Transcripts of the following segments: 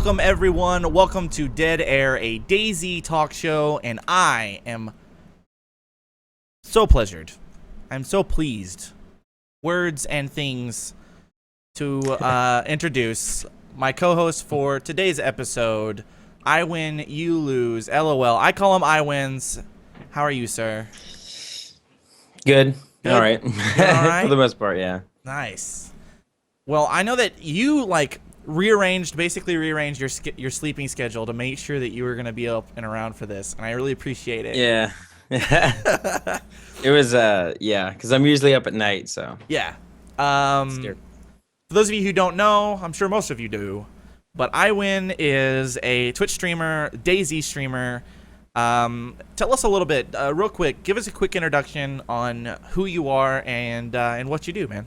Welcome, everyone. Welcome to Dead Air, a DayZ Talk Show, and I am so pleasured. I'm so pleased. Words and things to introduce my co-host for today's episode, IwinUloseLOL. I call him Iwinz. How are you, sir? Good. Good? All right. All right? For the most part, yeah. Nice. Well, I know that you basically rearranged your sleeping schedule to make sure that you were going to be up and around for this, and I really appreciate it. Yeah. It was because I'm usually up at night, so. Yeah. For those of you who don't know, I'm sure most of you do, but Iwin is a Twitch streamer, DayZ streamer. Tell us a little bit, real quick. Give us a quick introduction on who you are and what you do, man.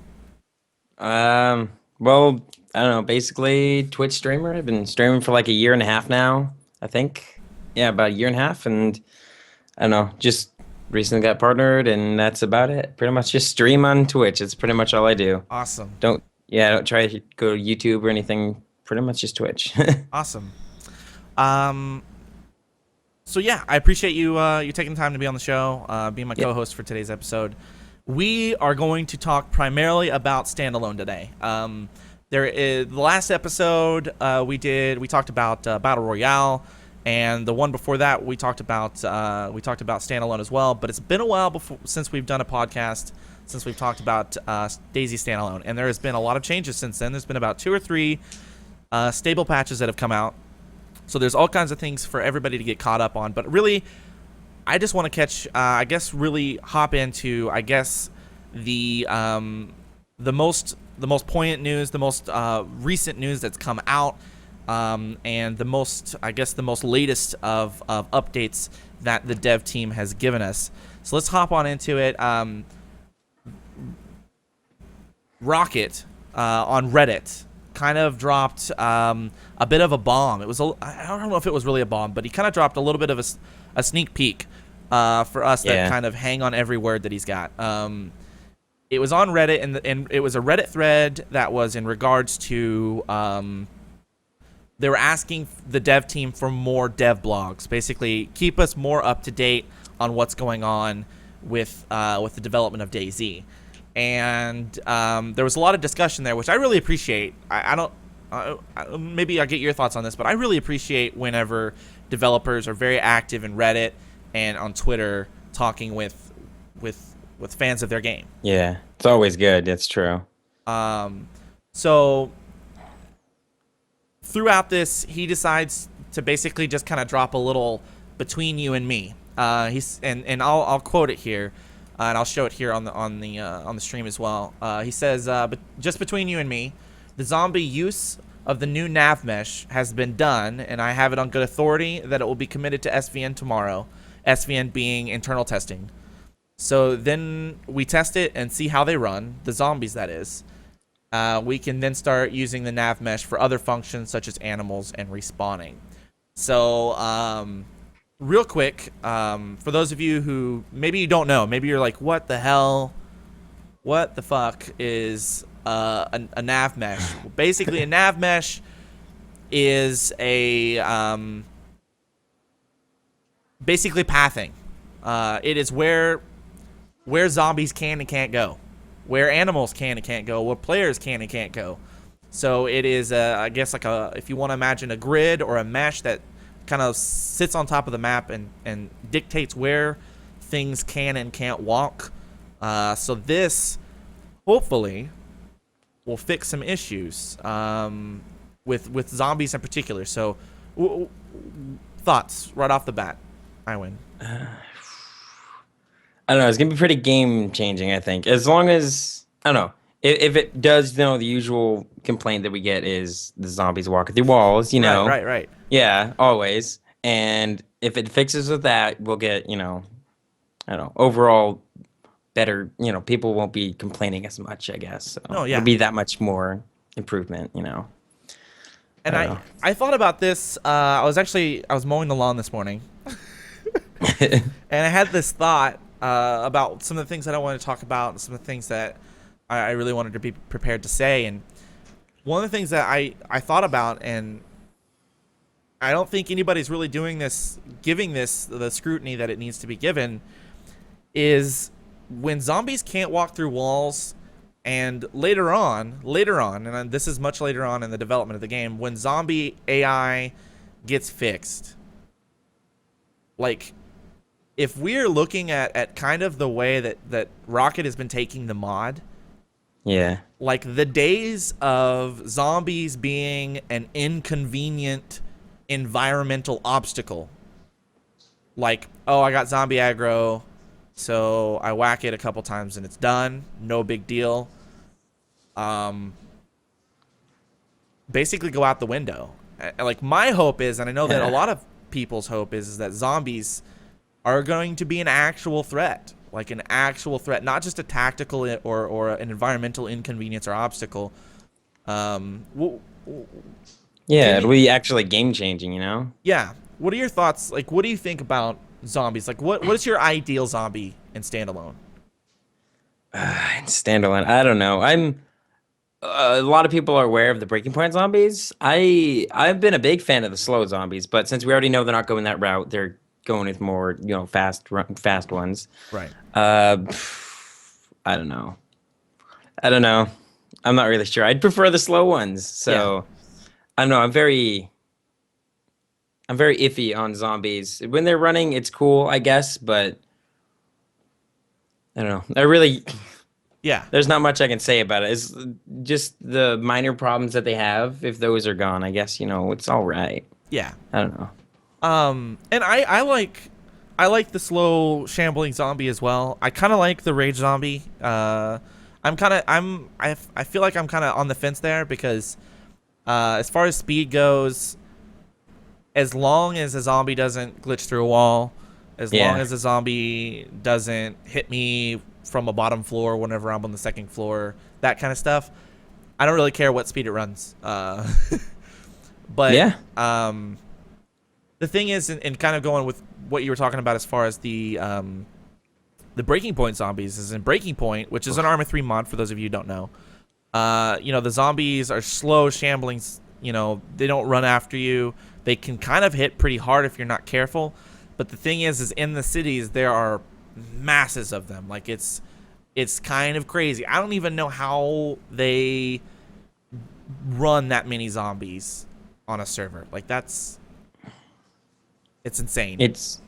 Well, I don't know. Basically, Twitch streamer. I've been streaming for like a year and a half now, I think. Yeah, about a year and a half, and I don't know. Just recently got partnered, and that's about it. Pretty much just stream on Twitch. It's pretty much all I do. Awesome. Don't try to go to YouTube or anything. Pretty much just Twitch. Awesome. So yeah, I appreciate you taking the time to be on the show, being my co-host for today's episode. We are going to talk primarily about standalone today. The last episode we talked about Battle Royale, and the one before that we talked about standalone as well. But it's been a while since we've done a podcast, since we've talked about DayZ standalone, and there has been a lot of changes since then. There's been about 2 or 3 stable patches that have come out. So there's all kinds of things for everybody to get caught up on. But really, I just want to really hop into, the most poignant news, the most recent news that's come out, and the most latest of updates that the dev team has given us. So let's hop on into it. Rocket on Reddit kind of dropped a bit of a bomb. I don't know if it was really a bomb, but he kind of dropped a little bit of a sneak peek for us that kind of hang on every word that he's got. It was on Reddit, and it was a Reddit thread that was in regards to they were asking the dev team for more dev blogs. Basically, keep us more up to date on what's going on with the development of DayZ. And there was a lot of discussion there, which I really appreciate. Maybe I'll get your thoughts on this, but I really appreciate whenever developers are very active in Reddit and on Twitter talking with fans of their game. Yeah, it's always good. That's true. So throughout this, he decides to basically just kind of drop a little between you and me. I'll quote it here. And I'll show it here on the stream as well. He says, "But just between you and me, the zombie use of the new nav mesh has been done, and I have it on good authority that it will be committed to SVN tomorrow. SVN being internal testing. So then we test it and see how they run, the zombies that is. We can then start using the nav mesh for other functions such as animals and respawning." So real quick, for those of you who maybe you don't know, maybe you're like, what the fuck is a nav mesh? Well, basically, a nav mesh is basically pathing. It is where zombies can and can't go, where animals can and can't go, where players can and can't go. So it is, I guess, like if you want to imagine a grid or a mesh that kind of sits on top of the map and dictates where things can and can't walk. So this hopefully will fix some issues with zombies in particular. So thoughts right off the bat, Iwin? I don't know. It's gonna be pretty game changing, I think. As long as I don't know if it does. The usual complaint that we get is the zombies walking through walls. Right. Yeah, always. And if it fixes with that, we'll get, I don't know, overall better, people won't be complaining as much, I guess. So it'll be that much more improvement, And I thought about this. I was mowing the lawn this morning. And I had this thought about some of the things that I wanted to talk about, and some of the things that I really wanted to be prepared to say. And one of the things that I thought about, and I don't think anybody's really giving this the scrutiny that it needs to be given, is when zombies can't walk through walls, and later on, and this is much later on in the development of the game, when zombie AI gets fixed. Like, if we're looking at kind of the way that Rocket has been taking the mod, Yeah. like the days of zombies being an inconvenient environmental obstacle, like, oh, I got zombie aggro, so I whack it a couple times and it's done, no big deal, basically go out the window. Like, my hope is, and I know that a lot of people's hope is that zombies are going to be an actual threat, like an actual threat, not just a tactical or an environmental inconvenience or obstacle. Yeah, it'll be actually game changing, you know? Yeah. What are your thoughts? Like, what do you think about zombies? Like, what is your ideal zombie in standalone? In standalone, I don't know. A lot of people are aware of the Breaking Point zombies. I've been a big fan of the slow zombies, but since we already know they're not going that route, they're going with more, fast ones. Right. I don't know. I'm not really sure. I'd prefer the slow ones. So I don't know. I'm very iffy on zombies. When they're running, it's cool, I guess, but I don't know. There's not much I can say about it. It's just the minor problems that they have. If those are gone, I guess, it's all right. Yeah. I don't know. And I like the slow shambling zombie as well. I kind of like the rage zombie. I feel like I'm kind of on the fence there because, as far as speed goes, as long as a zombie doesn't glitch through a wall, as long as a zombie doesn't hit me from a bottom floor whenever I'm on the second floor, that kind of stuff, I don't really care what speed it runs. But the thing is, and kind of going with what you were talking about as far as the Breaking Point zombies, is in Breaking Point, which is an Arma 3 mod for those of you who don't know. The zombies are slow shambling. They don't run after you. They can kind of hit pretty hard if you're not careful. But the thing is in the cities there are masses of them. Like, it's kind of crazy. I don't even know how they run that many zombies on a server. Like, it's insane. It's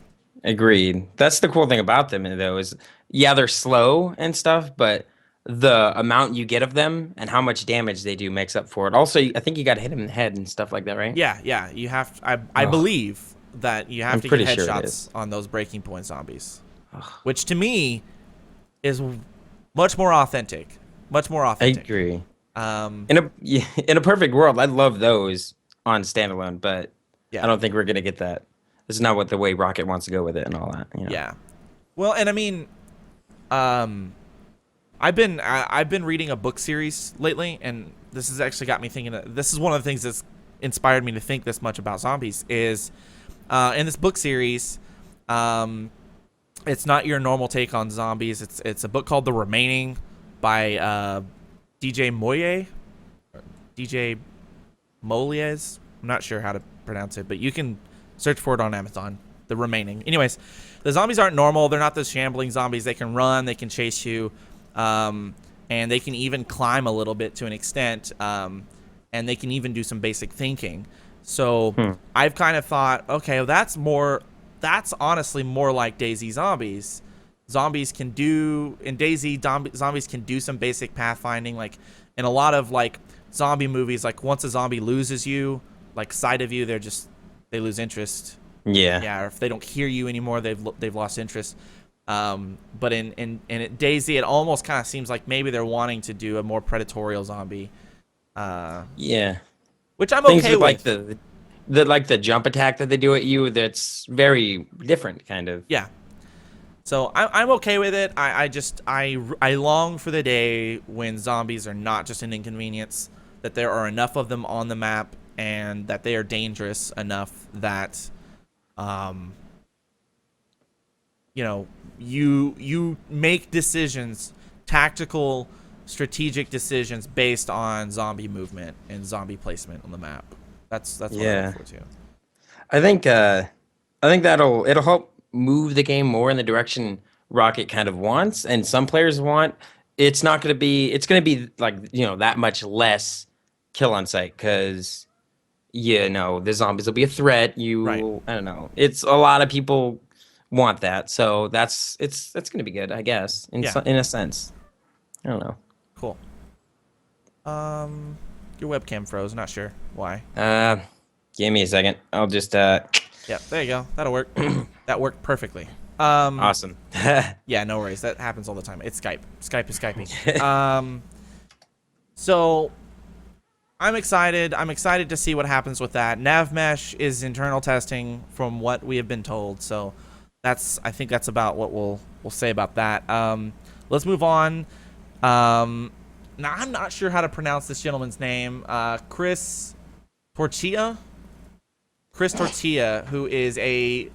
agreed. That's the cool thing about them, though, is they're slow and stuff, but the amount you get of them and how much damage they do makes up for it. Also, I think you got to hit them in the head and stuff like that, right? Yeah. You have. I believe that you have to get headshots on those Breaking Point zombies, which to me is much more authentic. Much more authentic. I agree. In a perfect world, I'd love those on standalone, but I don't think we're gonna get that. This is not what the way Rocket wants to go with it and all that. Yeah. Well, and I mean, I've been reading a book series lately, and this has actually got me thinking. This is one of the things that's inspired me to think this much about zombies. Is in this book series, it's not your normal take on zombies. It's a book called The Remaining by DJ Moye, DJ Moliez. I'm not sure how to pronounce it, but you can search for it on Amazon. The Remaining. Anyways, the zombies aren't normal. They're not those shambling zombies. They can run. They can chase you. And they can even climb a little bit to an extent. And they can even do some basic thinking. So I've kind of thought, okay, that's honestly more like DayZ zombies. Zombies can do, in DayZ, zombies can do some basic pathfinding. Like, in a lot of, like, zombie movies, like, once a zombie loses you, like, sight of you, they lose interest. Yeah, or if they don't hear you anymore, they've lost interest. But in DayZ, it almost kind of seems like maybe they're wanting to do a more predatorial zombie. Which I'm okay with. Like the jump attack that they do at you, that's very different, kind of. Yeah. So I'm okay with it. I long for the day when zombies are not just an inconvenience, that there are enough of them on the map, and that they are dangerous enough that, you make decisions, tactical, strategic decisions based on zombie movement and zombie placement on the map. That's what I look forward to. I think it'll help move the game more in the direction Rocket kind of wants, and some players want. It's not going to be. It's going to be like that much less kill on sight because the zombies will be a threat. Right. I don't know. It's a lot of people want that, so that's going to be good, I guess, in a sense. I don't know. Cool. Your webcam froze. Not sure why. Give me a second. I'll just Yeah, there you go. That'll work. That worked perfectly. Awesome. Yeah, no worries. That happens all the time. It's Skype. Skype is Skyping. So I'm excited. I'm excited to see what happens with that. NavMesh is internal testing from what we have been told. So I think that's about what we'll say about that. Let's move on. Now I'm not sure how to pronounce this gentleman's name. Chris Tortilla, who is a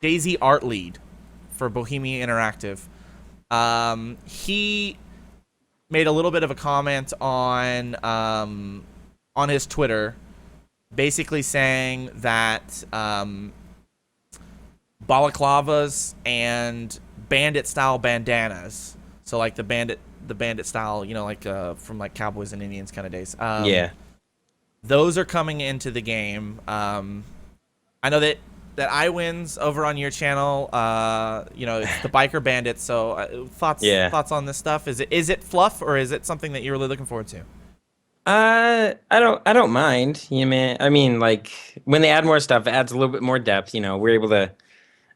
DayZ art lead for Bohemia Interactive. He made a little bit of a comment on his Twitter, basically saying that balaclavas and bandit style bandanas, so like the bandit style, like from like Cowboys and Indians kind of days. Yeah. Those are coming into the game. I know that Iwinz over on your channel, it's the biker bandits. So thoughts on this stuff? Is it fluff, or is it something that you're really looking forward to? I don't mind. Man. I mean, like when they add more stuff, it adds a little bit more depth. We're able to.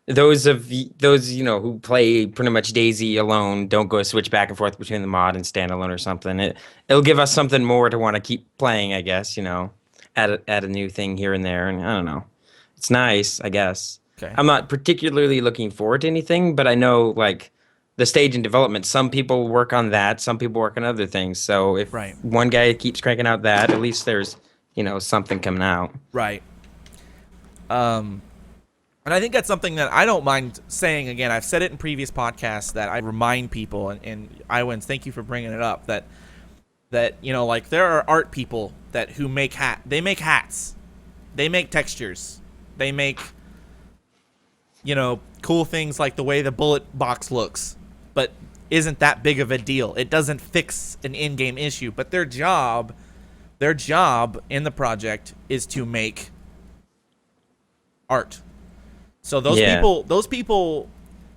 Those who play pretty much DayZ alone don't go switch back and forth between the mod and standalone or something. It'll give us something more to want to keep playing, I guess. Add a new thing here and there, and I don't know. It's nice, I guess. Okay. I'm not particularly looking forward to anything, but I know like the stage and development. Some people work on that, some people work on other things. So if one guy keeps cranking out that, at least there's something coming out. Right. And I think that's something that I don't mind saying again. I've said it in previous podcasts that I remind people, and Iwinz, thank you for bringing it up, that like there are art people who make they make hats, they make textures, they make cool things like the way the bullet box looks, but isn't that big of a deal. It doesn't fix an in-game issue, but their job in the project is to make art. So those people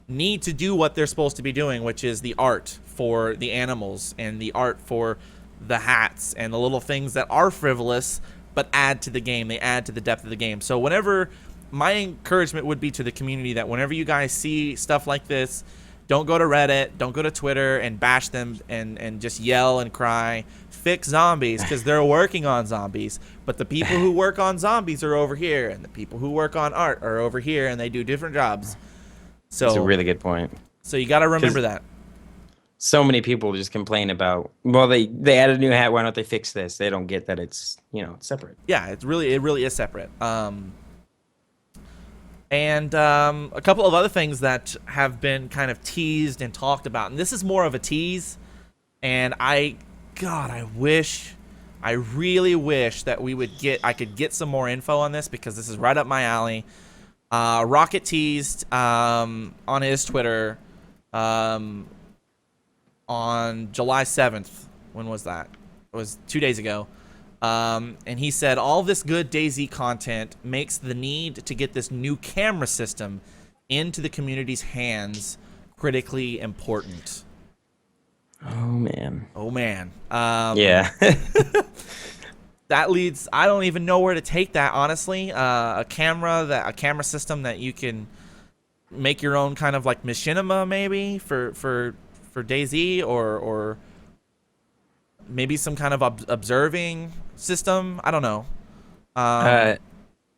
need to do what they're supposed to be doing, which is the art for the animals and the art for the hats and the little things that are frivolous but add to the game. They add to the depth of the game. So my encouragement would be to the community that whenever you guys see stuff like this, don't go to Reddit, don't go to Twitter and bash them and just yell and cry, fix zombies, because they're working on zombies. But the people who work on zombies are over here, and the people who work on art are over here, and they do different jobs. So that's a really good point. So you got to remember that. So many people just complain about, well, they added a new hat, why don't they fix this? They don't get that it's separate. Yeah, it really is separate. And a couple of other things that have been kind of teased and talked about, and this is more of a tease, and I really wish that I could get some more info on this, because this is right up my alley. Rocket teased on his Twitter on July 7th. When was that? It was 2 days ago. And he said, all this good DayZ content makes the need to get this new camera system into the community's hands critically important. Oh, man. Yeah. That leads, I don't even know where to take that, honestly. A camera system that you can make your own kind of like machinima, maybe, for DayZ, or maybe some kind of observing system. I don't know. I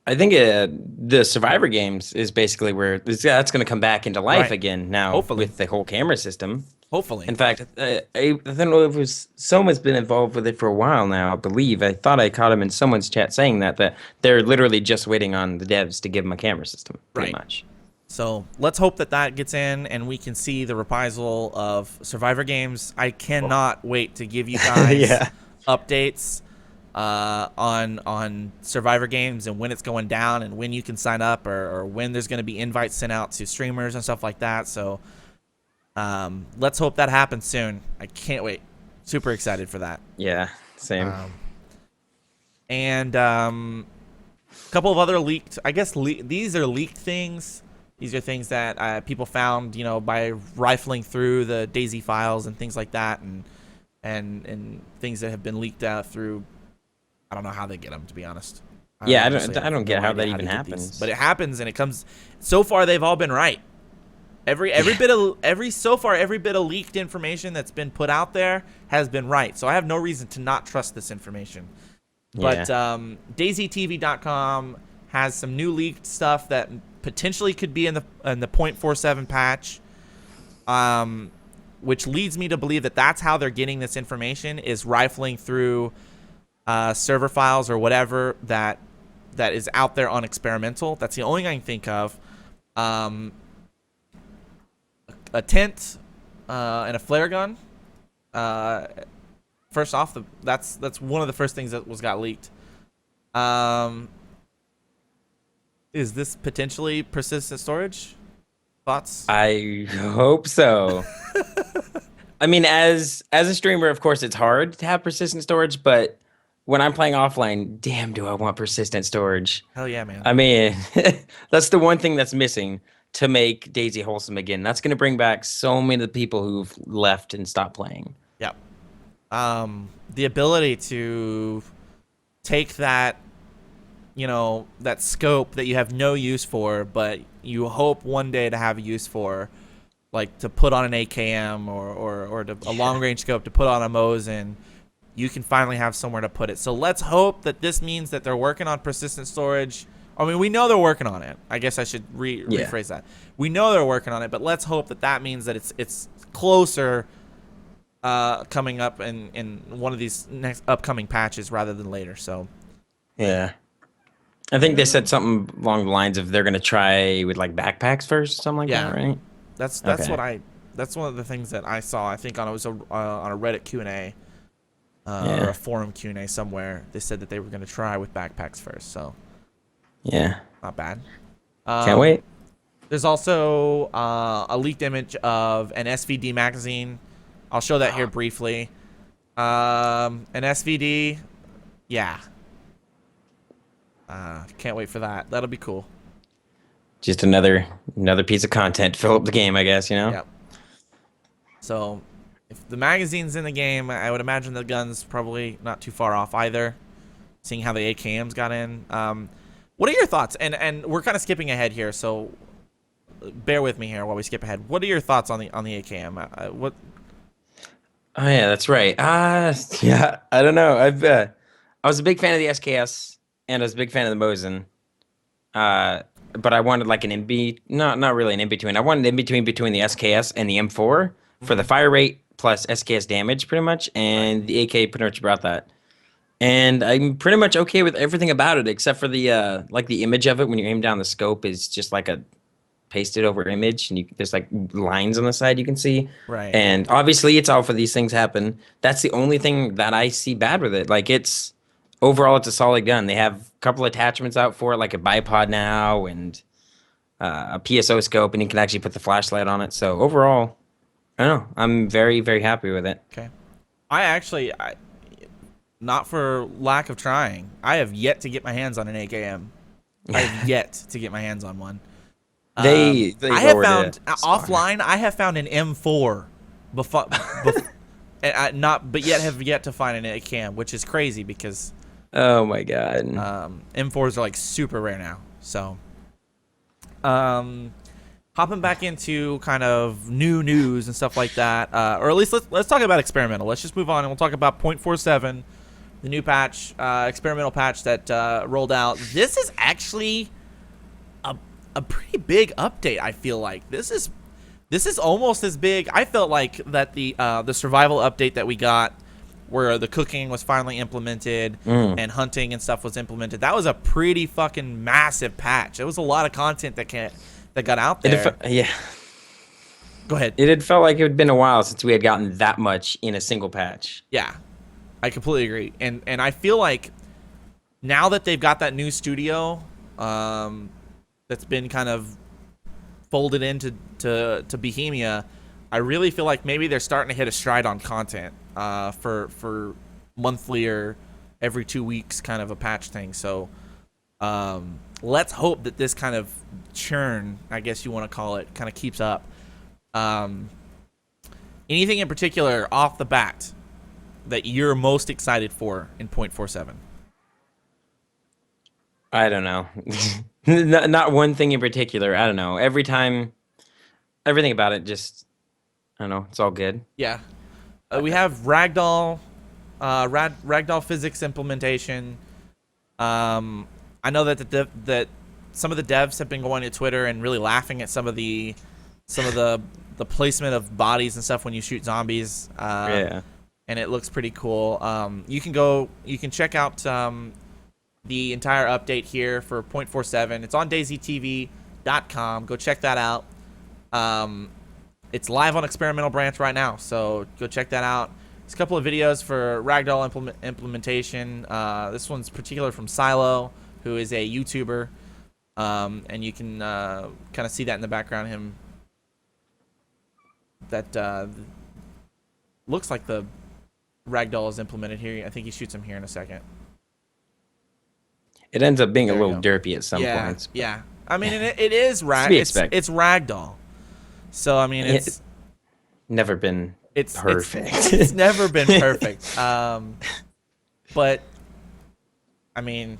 think the Survivor games is basically where that's going to come back into life again now. Hopefully. With the whole camera system. Hopefully. In fact, I don't know if it was someone's been involved with it for a while now. I believe I thought I caught him in someone's chat saying that they're literally just waiting on the devs to give them a camera system, pretty much. So let's hope that gets in and we can see the reprisal of Survivor games. I cannot wait to give you guys updates. on Survivor games and when it's going down and when you can sign up or when there's going to be invites sent out to streamers and stuff like that. So let's hope that happens soon. I can't wait. Super excited for that. Yeah, same. And a couple of other leaked, I guess these are leaked things. These are things that people found, by rifling through the DayZ files and things like that, and things that have been leaked out through. I don't know how they get them, to be honest. I don't get how that even happens. But it happens, and it comes. So far, they've all been right. Every bit of leaked information that's been put out there has been right. So I have no reason to not trust this information. But DayZTV.com has some new leaked stuff that potentially could be in the 0.47 patch, which leads me to believe that that's how they're getting this information, is rifling through server files or whatever that is out there on experimental. That's the only thing I can think of. A tent and a flare gun. First off, that's one of the first things that got leaked. Is this potentially persistent storage? Thoughts? I hope so. I mean, as a streamer, of course, it's hard to have persistent storage, but when I'm playing offline, damn, do I want persistent storage? Hell yeah, man. I mean, that's the one thing that's missing to make DayZ wholesome again. That's going to bring back so many of the people who've left and stopped playing. Yep. The ability to take that, that scope that you have no use for, but you hope one day to have a use for, like to put on an AKM or a long range scope to put on a Mosin, you can finally have somewhere to put it. So let's hope that this means that they're working on persistent storage. I mean, we know they're working on it. I guess I should rephrase that. We know they're working on it, but let's hope that means that it's closer coming up in one of these next upcoming patches rather than later. So, yeah. I think they said something along the lines of they're going to try with like backpacks first, something like that, right? That's Okay. that's one of the things that I saw. I think on a Reddit Q&A or a forum Q&A somewhere. They said that they were going to try with backpacks first. So. Yeah. Not bad. Can't wait. There's also a leaked image of an SVD magazine. I'll show that here briefly. An SVD. Yeah. Can't wait for that. That'll be cool. Just another piece of content to fill up the game, I guess, Yep. So, if the magazine's in the game, I would imagine the gun's probably not too far off either, seeing how the AKMs got in. What are your thoughts? And we're kind of skipping ahead here, so bear with me here while we skip ahead. What are your thoughts on the AKM? What? Oh yeah, that's right. Yeah, I don't know. I was a big fan of the SKS and I was a big fan of the Mosin. But I wanted like an not really an in between. I wanted an in between the SKS and the M4 for the fire rate plus SKS damage, pretty much, and the AK pretty much brought that. And I'm pretty much okay with everything about it, except for the like the image of it when you aim down the scope is just like a pasted over image, and there's like lines on the side you can see. Right. And obviously, it's all for these things happen. That's the only thing that I see bad with it. Like overall, it's a solid gun. They have a couple attachments out for it, like a bipod now and a PSO scope, and you can actually put the flashlight on it. So overall, I don't know. I'm very, very happy with it. Okay. I not for lack of trying, I have yet to get my hands on an AKM. I have yet to get my hands on one. They I have found offline. I have found an M4 before, but yet have yet to find an AKM, which is crazy because oh my god, M4s are like super rare now. So, hopping back into kind of new news and stuff like that, or at least let's talk about experimental. Let's just move on and we'll talk about 0.47, the new patch, experimental patch that rolled out. This is actually a pretty big update. I feel like this is almost as big. I felt like that the survival update that we got, where the cooking was finally implemented and hunting and stuff was implemented, that was a pretty fucking massive patch. It was a lot of content that got out there. Yeah. Go ahead. It had felt like it had been a while since we had gotten that much in a single patch. Yeah. I completely agree, and I feel like now that they've got that new studio, that's been kind of folded into Bohemia, I really feel like maybe they're starting to hit a stride on content for monthly or every 2 weeks kind of a patch thing. So let's hope that this kind of churn, I guess you want to call it, kind of keeps up. Anything in particular off the bat that you're most excited for in 0.47? I don't know. Not one thing in particular. I don't know. Every time, everything about it just, I don't know. It's all good. Yeah. We have Ragdoll, Ragdoll physics implementation. I know that that some of the devs have been going to Twitter and really laughing at some of the placement of bodies and stuff when you shoot zombies. Yeah. And it looks pretty cool. You can check out the entire update here for 0.47. It's on DayZTV.com. Go check that out. It's live on Experimental Branch right now, so go check that out. There's a couple of videos for Ragdoll implementation. This one's particular from Silo, who is a YouTuber, and you can kind of see that in the background. Him that looks like the Ragdoll is implemented here. I think he shoots him here in a second. It ends up being There a you little go. derpy at some points. Yeah. I mean, it is it's Ragdoll. So I mean, it's never been it's perfect. It's never been perfect. But I mean,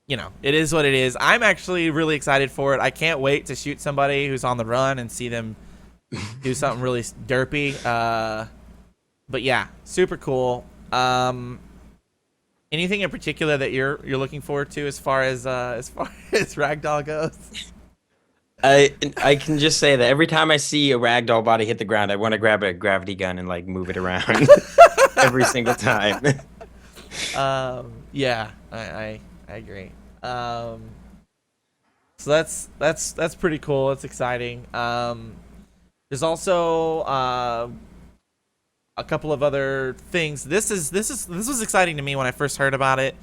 you know, it is what it is. I'm actually really excited for it. I can't wait to shoot somebody who's on the run and see them do something really derpy. But yeah, super cool. Anything in particular that you're looking forward to as far as Ragdoll goes? I can just say that every time I see a ragdoll body hit the ground, I want to grab a gravity gun and like move it around every single time. Yeah, I agree. So that's pretty cool. It's exciting. There's also a couple of other things. This was exciting to me when I first heard about it.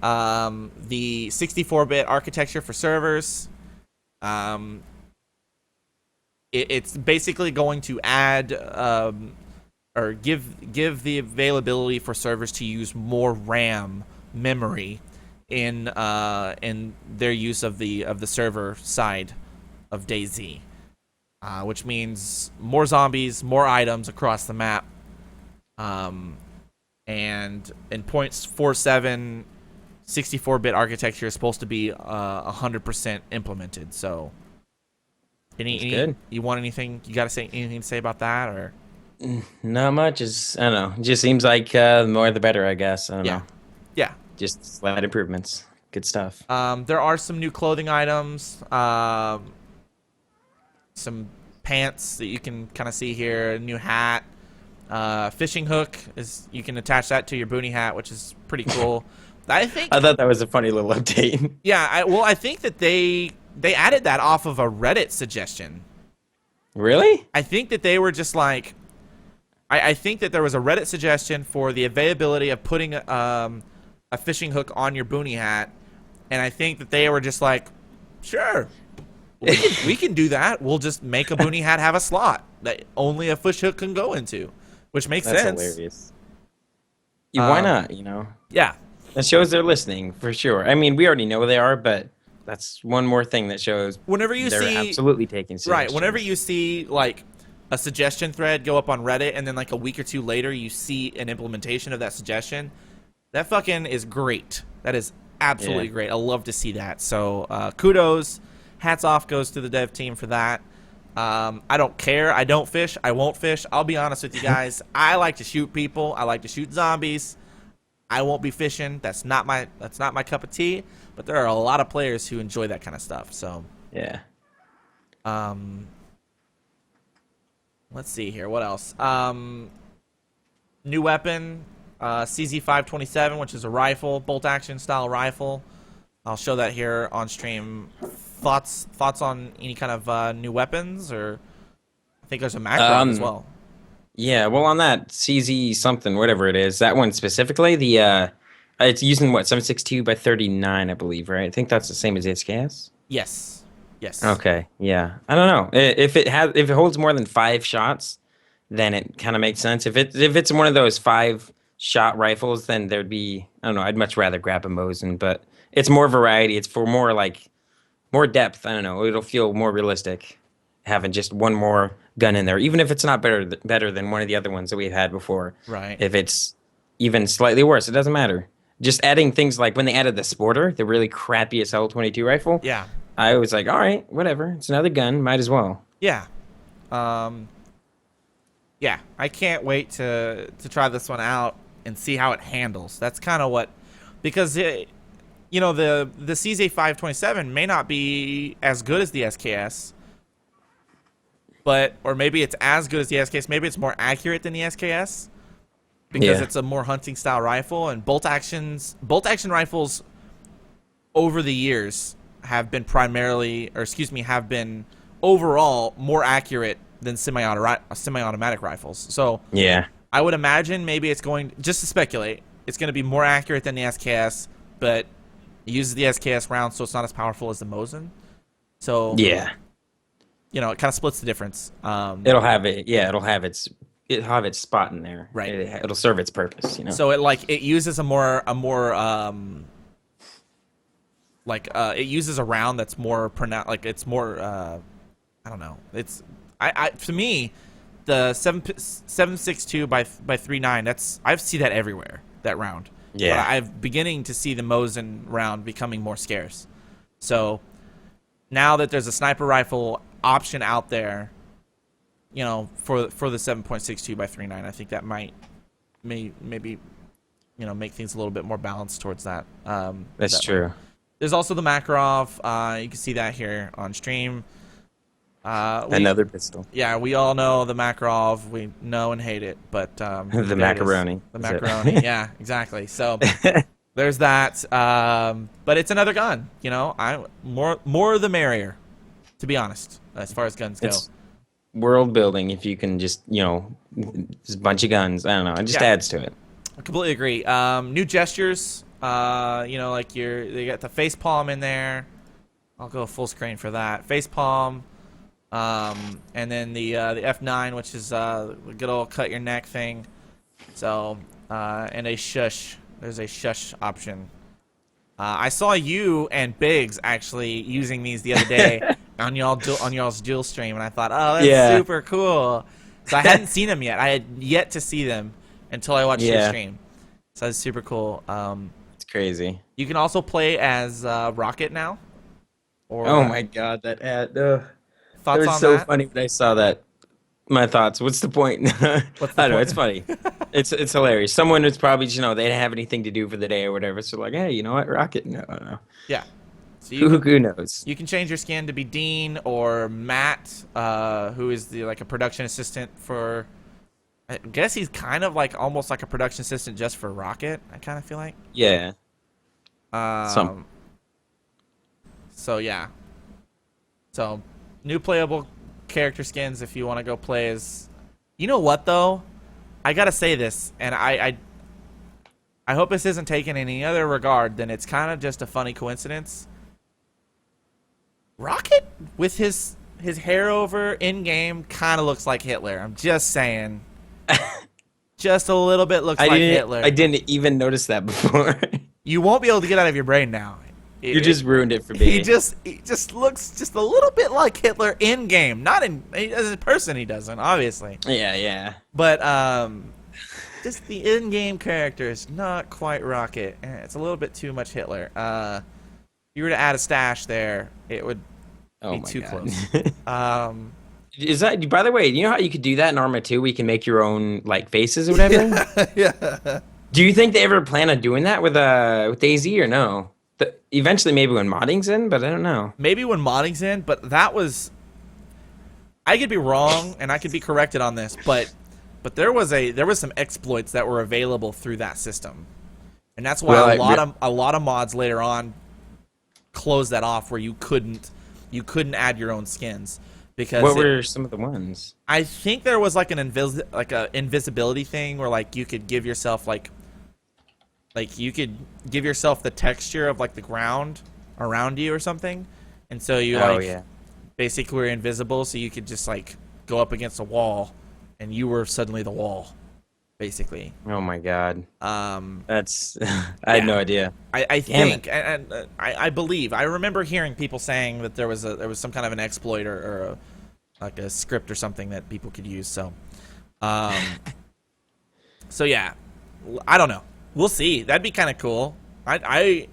The 64-bit architecture for servers. It's basically going to add or give the availability for servers to use more RAM memory in their use of the server side of DayZ, which means more zombies, more items across the map. And in 0.47, 64-bit architecture is supposed to be 100% implemented. So, good. You want anything? You got to say anything to say about that, or? Not much. I don't know. It just seems like the more the better, I guess. I don't know. Yeah. Just slight improvements. Good stuff. There are some new clothing items. Some pants that you can kind of see here. A new hat. Fishing hook is you can attach that to your boonie hat, which is pretty cool. I thought that was a funny little update. Yeah, I think that they added that off of a Reddit suggestion. Really? I think that they were just like, I think that there was a Reddit suggestion for the availability of putting a fishing hook on your boonie hat, and I think that they were just like, sure, we can do that. We'll just make a boonie hat have a slot that only a fish hook can go into, which makes That's sense. Hilarious. Why not? You know. Yeah. That shows they're listening for sure. I mean, we already know they are, but that's one more thing that shows whenever you they're see absolutely taking suggestions. right. Whenever you see like a suggestion thread go up on Reddit, and then like a week or two later you see an implementation of that suggestion, that fucking is great. That is absolutely great. I love to see that. So kudos, hats off goes to the dev team for that. I don't care. I don't fish. I won't fish. I'll be honest with you guys. I like to shoot people. I like to shoot zombies. I won't be fishing. That's not my cup of tea. But there are a lot of players who enjoy that kind of stuff. So yeah. Let's see here. What else? New weapon, CZ527, which is a rifle, bolt action style rifle. I'll show that here on stream. Thoughts on any kind of new weapons, or I think there's a MacLeod as well. Yeah, well, on that CZ something, whatever it is, that one specifically, it's using what 762 by 39, I believe, right? I think that's the same as SKS. Yes. Yes. Okay, yeah, I don't know if it holds more than 5 shots, then it kind of makes sense. If it's one of those 5 shot rifles, then there'd be I don't know. I'd much rather grab a Mosin, but it's more variety. It's for more like more depth. I don't know. It'll feel more realistic having just one more gun in there, even if it's not better than one of the other ones that we've had before. Right. If it's even slightly worse, it doesn't matter. Just adding things like when they added the Sporter, the really crappy SL-22 rifle. Yeah. I was like, all right, whatever. It's another gun. Might as well. Yeah. Yeah. I can't wait to try this one out and see how it handles. That's kind of what, because the CZ 527 may not be as good as the SKS, or maybe it's as good as the SKS. Maybe it's more accurate than the SKS because it's a more hunting style rifle, and bolt action rifles over the years have been have been overall more accurate than semi-automatic rifles. So Yeah. I would imagine maybe it's going, just to speculate, it's going to be more accurate than the SKS, but it uses the SKS round, so it's not as powerful as the Mosin. So Yeah. it kind of splits the difference. It'll have it. Yeah, it'll have its spot in there. Right. It'll serve its purpose. So it uses it uses a round that's more pronounced. Like it's more I don't know. It's to me the 7.62 by 3.9. I see that everywhere. That round. Yeah. But I'm beginning to see the Mosin round becoming more scarce. So now that there's a sniper rifle option out there, for the 7.62 by 3.9, I think that maybe make things a little bit more balanced towards that. That's true. There's also the Makarov. You can see that here on stream. Another pistol. Yeah, we all know the Makarov. We know and hate it, but the macaroni. The macaroni. Yeah, exactly. So there's that. But it's another gun. More the merrier, to be honest, as far as guns go. It's world building. If you can just just a bunch of guns. I don't know. It just adds to it. I completely agree. New gestures. Like they got the face palm in there. I'll go full screen for that. Face palm. And then the F9, which is the good old cut your neck thing. So and a shush. There's a shush option. I saw you and Biggs actually using these the other day on y'all's dual stream, and I thought, oh, that's super cool. So I hadn't seen them yet. I had yet to see them until I watched your stream. So that's super cool. It's crazy. You can also play as Rocket now. Oh my god, that ad. Thoughts it was on so that? funny when I saw that. My thoughts. What's the point? I don't know. It's funny. It's hilarious. Someone was probably they didn't have anything to do for the day or whatever. So like, hey, you know what? Rocket? No. Yeah. So who knows? You can change your skin to be Dean or Matt, who is a production assistant for. I guess he's kind of almost like a production assistant just for Rocket. I kind of feel like. Yeah. So yeah. So new playable character skins if you want to go play as. You know what though? I gotta say this, and I hope this isn't taken in any other regard than it's kind of just a funny coincidence. Rocket with his hair over in game kind of looks like Hitler. I'm just saying. Just a little bit looks like Hitler. I didn't even notice that before. You won't be able to get out of your brain now. You just ruined it for me. He just looks just a little bit like Hitler in game, not in as a person. He doesn't, obviously. Yeah. But just the in-game character is not quite Rocket. It's a little bit too much Hitler. If you were to add a stash there, it would be too close. Is that, by the way, you know how you could do that in Arma 2? We can make your own faces or whatever. Yeah. Do you think they ever plan on doing that with DayZ or no? Eventually, maybe when modding's in, but I don't know. Maybe when modding's in, but that was. I could be wrong, and I could be corrected on this, but there was some exploits that were available through that system, and that's why a lot of mods later on closed that off, where you couldn't add your own skins. because What were some of the ones? I think there was like an invisibility thing where like you could give yourself like you could give yourself the texture of like the ground around you or something, and so you basically were invisible, so you could just like go up against a wall, and you were suddenly the wall, basically. Oh my god. That's I had no idea. I think, and I believe, I remember hearing people saying that there was some kind of an exploit or like a script or something that people could use. So, so yeah, I don't know. We'll see. That'd be kind of cool. I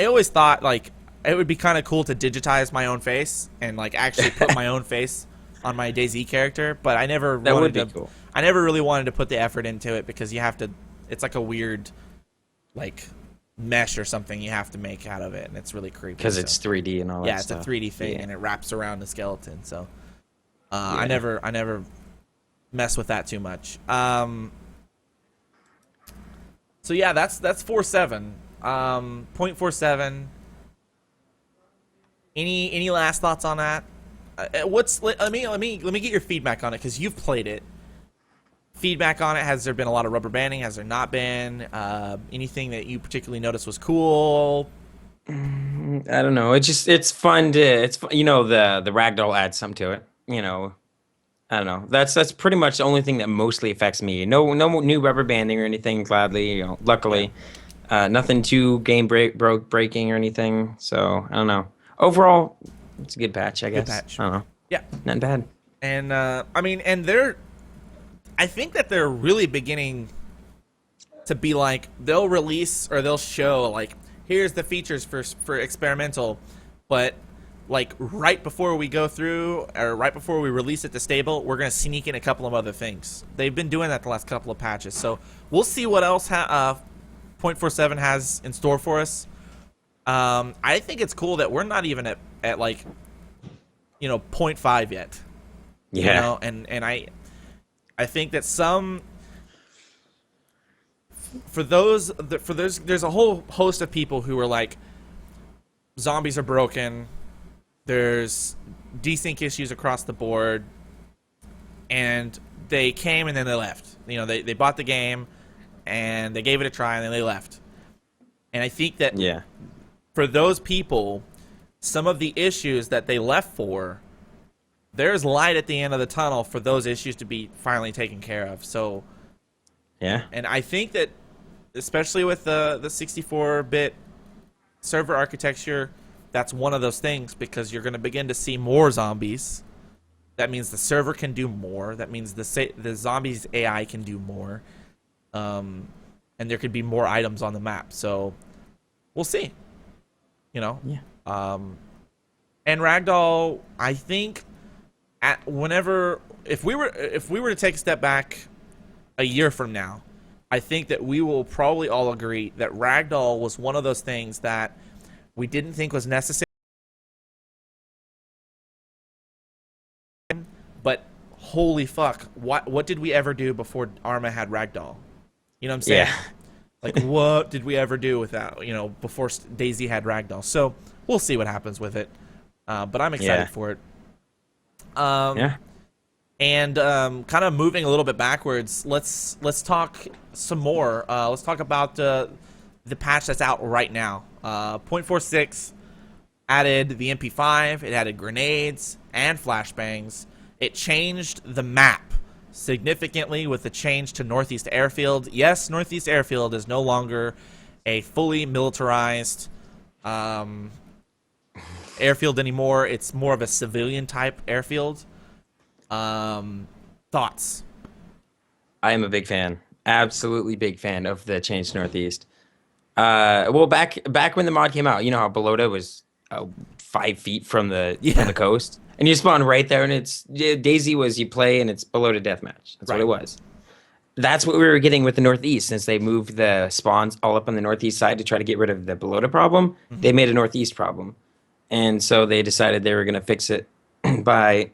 always thought like it would be kind of cool to digitize my own face and like actually put my own face on my DayZ character, but I never cool. I never really wanted to put the effort into it because you have to. It's like a weird, like, mesh or something you have to make out of it, and it's really creepy. Because it's 3D and all that stuff. Yeah, it's a 3D thing, and it wraps around the skeleton. So, I never mess with that too much. So yeah, that's 4.7. 0.47. Any last thoughts on that? Let me get your feedback on it because you've played it. Feedback on it. Has there been a lot of rubber banding? Has there not been? Anything that you particularly noticed was cool? I don't know. It's fun to the ragdoll adds something to it. I don't know. That's pretty much the only thing that mostly affects me. No new rubber banding or anything. Gladly, luckily, nothing too game breaking or anything. So I don't know. Overall, it's a good patch, I guess. Good patch. I don't know. Yeah, not bad. And I think that they're really beginning to be like, they'll release or they'll show like, here's the features for experimental, but like right before we go through or right before we release it to stable, we're gonna sneak in a couple of other things. They've been doing that the last couple of patches, so we'll see what else 0.47 has in store for us. I think it's cool that we're not even at like 0.5 yet. Yeah. And I think that there's a whole host of people who are like, zombies are broken, there's desync issues across the board, and they came and then they left. They bought the game and they gave it a try and then they left. And I think that for those people, some of the issues that they left for, there's light at the end of the tunnel for those issues to be finally taken care of. So, yeah. And I think that, especially with the 64-bit server architecture, that's one of those things, because you're going to begin to see more zombies. That means the server can do more. That means the zombies AI can do more. And there could be more items on the map. So, we'll see. Yeah. And Ragdoll, I think, if we were to take a step back a year from now, I think that we will probably all agree that Ragdoll was one of those things that we didn't think was necessary, but holy fuck, what did we ever do before Arma had Ragdoll? You know what I'm saying? Yeah. Like, what did we ever do with that, before DayZ had Ragdoll? So we'll see what happens with it. But I'm excited for it. And kind of moving a little bit backwards, let's talk some more. Let's talk about the patch that's out right now. 0.46 added the MP5. It added grenades and flashbangs. It changed the map significantly with the change to Northeast Airfield. Yes, Northeast Airfield is no longer a fully militarized airfield anymore. It's more of a civilian type airfield. Thoughts? I am a big fan, absolutely big fan of the change to Northeast. Well, back when the mod came out, you know how Balota was 5 feet from the coast, and you spawn right there, and it's DayZ was you play and it's Balota deathmatch. That's what it was. That's what we were getting with the Northeast, since they moved the spawns all up on the Northeast side to try to get rid of the Balota problem. Mm-hmm. They made a Northeast problem, and so they decided they were going to fix it by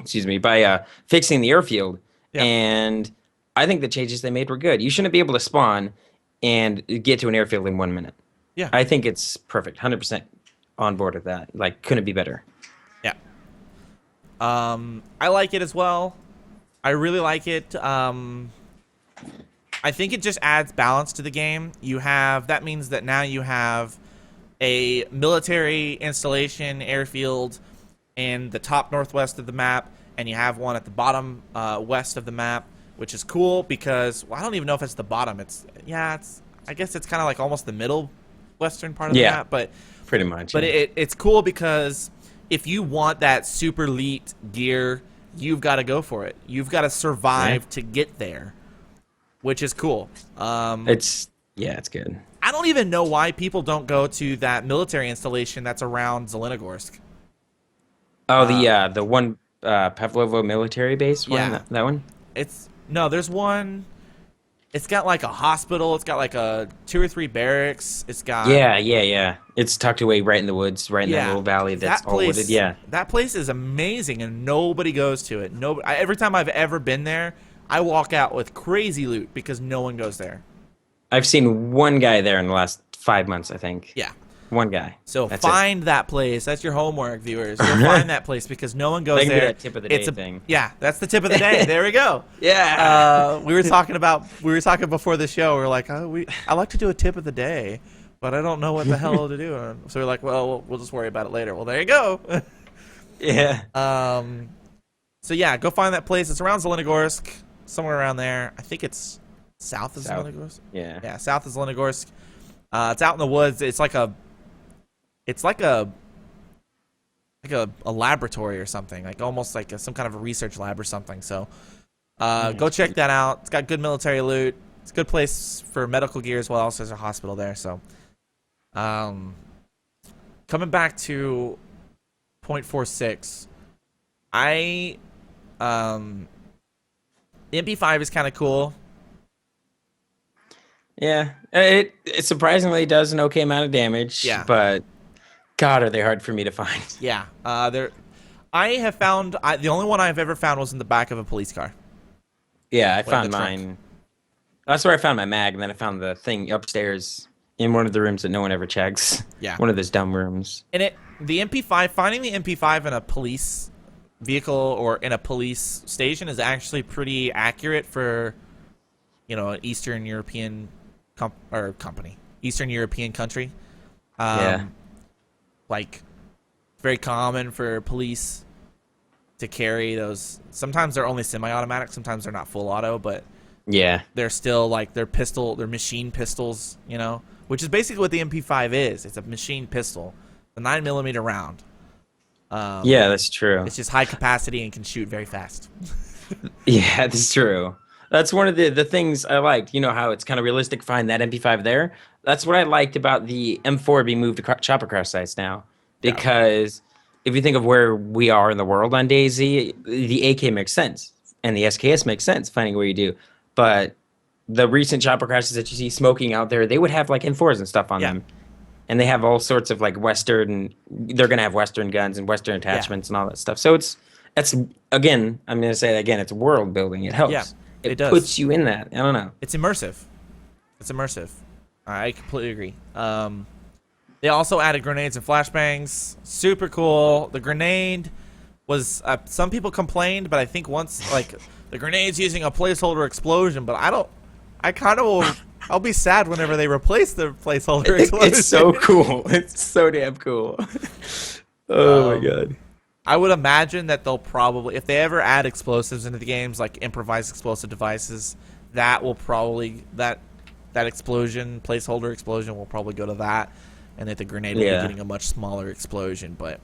fixing the airfield. Yeah. And I think the changes they made were good. You shouldn't be able to spawn and get to an airfield in 1 minute. Yeah. I think it's perfect. 100% on board with that. Like, couldn't be better. Yeah. I like it as well. I really like it. I think it just adds balance to the game. That means that now you have a military installation airfield in the top northwest of the map, and you have one at the bottom west of the map, which is cool because, well, I don't even know if it's the bottom. I guess it's kind of like almost the middle western part of the map, but pretty much. But it's cool because if you want that super elite gear, you've got to go for it. You've got to survive to get there, which is cool. It's good. I don't even know why people don't go to that military installation that's around Zelenogorsk. Oh, the one Pavlovo military base one? Yeah. That one? There's one. It's got like a hospital. It's got like 2 or 3 barracks. It's got Yeah. It's tucked away right in the woods, right in that little valley that's all wooded. Yeah, that place is amazing, and nobody goes to it. Every time I've ever been there, I walk out with crazy loot because no one goes there. I've seen one guy there in the last 5 months, I think. Yeah. One guy. So find that place. That's your homework, viewers. Go find that place because no one goes there. That tip of the day thing. Yeah, that's the tip of the day. There we go. Yeah. We were talking before the show. We were like, I like to do a tip of the day, but I don't know what the hell to do. So we're like, well, we'll just worry about it later. Well, there you go. Yeah. So yeah, go find that place. It's around Zelenogorsk, somewhere around there. I think it's south of Zelenogorsk. Yeah. Yeah, south of Zelenogorsk. It's out in the woods. It's like a laboratory or something, like almost like some kind of a research lab or something. So go check that out. It's got good military loot. It's a good place for medical gear as well. So there's a hospital there. So coming back to 0.46, the MP5 is kind of cool. Yeah, it surprisingly does an okay amount of damage. Yeah, but God, are they hard for me to find? Yeah, I have found the only one I've ever found was in the back of a police car. Yeah, I found mine. That's where I found my mag, and then I found the thing upstairs in one of the rooms that no one ever checks. Yeah, one of those dumb rooms. And the MP5, finding the MP5 in a police vehicle or in a police station is actually pretty accurate for, an Eastern European Eastern European country. Like, very common for police to carry those. Sometimes they're only semi-automatic. Sometimes they're not full auto, but they're still like they're machine pistols, which is basically what the MP5 is. It's a machine pistol, a 9mm round. Yeah, that's true. It's just high capacity and can shoot very fast. Yeah, that's true. That's one of the things I liked. You know how it's kind of realistic to find that MP5 there? That's what I liked about the M4 being moved to chopper craft sites now. Because if you think of where we are in the world on DayZ, the AK makes sense. And the SKS makes sense, finding where you do. But the recent chopper crashes that you see smoking out there, they would have like M4s and stuff on them. And they have all sorts of like Western, they're going to have Western guns and Western attachments and all that stuff. So it's again, I'm going to say that again, it's world building. It helps. Yeah. It puts you in that. I don't know. It's immersive. I completely agree. They also added grenades and flashbangs. Super cool. The grenade was some people complained, but I think once like the grenade's using a placeholder explosion, but I'll be sad whenever they replace the placeholder explosion. It's so cool. It's so damn cool. Oh my god. I would imagine that they'll probably, if they ever add explosives into the games, like improvised explosive devices, that will probably, that explosion, placeholder explosion will probably go to that, and that the grenade will be getting a much smaller explosion. But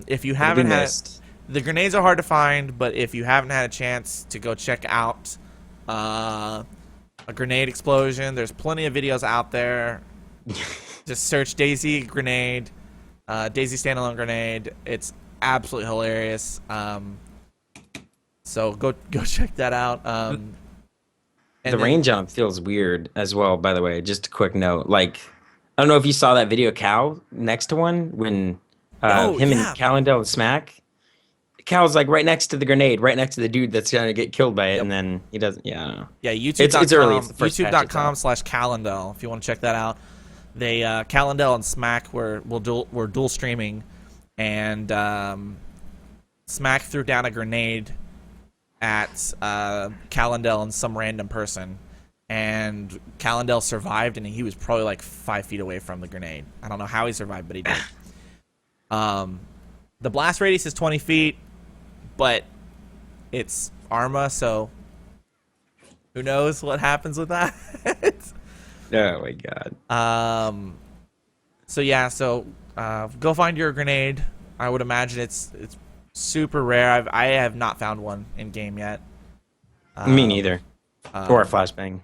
if you haven't had it, the grenades are hard to find, but if you haven't had a chance to go check out a grenade explosion, there's plenty of videos out there. Just search DayZ grenade. DayZ standalone grenade. It's absolutely hilarious. So go check that out. The range on it feels weird as well, by the way. Just a quick note. Like, I don't know if you saw that video, Cal, next to one, when and Calendel and Smack. Cal's like right next to the grenade, right next to the dude that's going to get killed by it, and then he doesn't, I don't know. Yeah, YouTube.com, it's early. It's YouTube.com/Calendel, if you want to check that out. They Calendel and Smack were dual streaming, and Smack threw down a grenade at Calendel and some random person, and Calendel survived, and he was probably like 5 feet away from the grenade. I don't know how he survived, but he did. The blast radius is 20 feet, but it's Arma, so who knows what happens with that. Oh my god. So yeah, go find your grenade. I would imagine it's super rare. I have not found one in game yet. Me neither. Or a flashbang.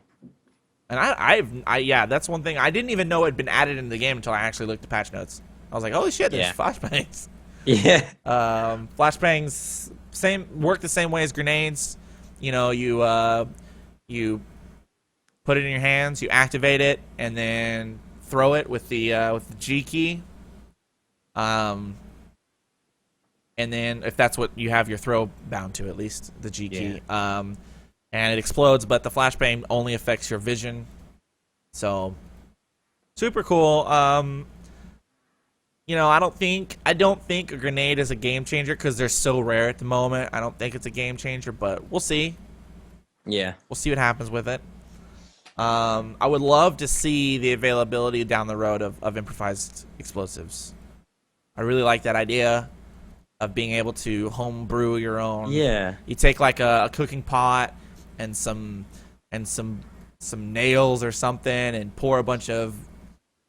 And yeah, that's one thing. I didn't even know it had been added into the game until I actually looked at patch notes. I was like, holy shit, there's flashbangs. Yeah. Flashbangs work the same way as grenades. You know, you put it in your hands, you activate it, and then throw it with the G key. And then if that's what you have your throw bound to, at least the G key. And it explodes, but the flashbang only affects your vision. So super cool. You know, I don't think a grenade is a game changer because they're so rare at the moment. I don't think it's a game changer, but we'll see. Yeah. We'll see what happens with it. I would love to see the availability down the road of improvised explosives. I really like that idea of being able to home brew your own. Yeah. You take like a cooking pot and some nails or something and pour a bunch of,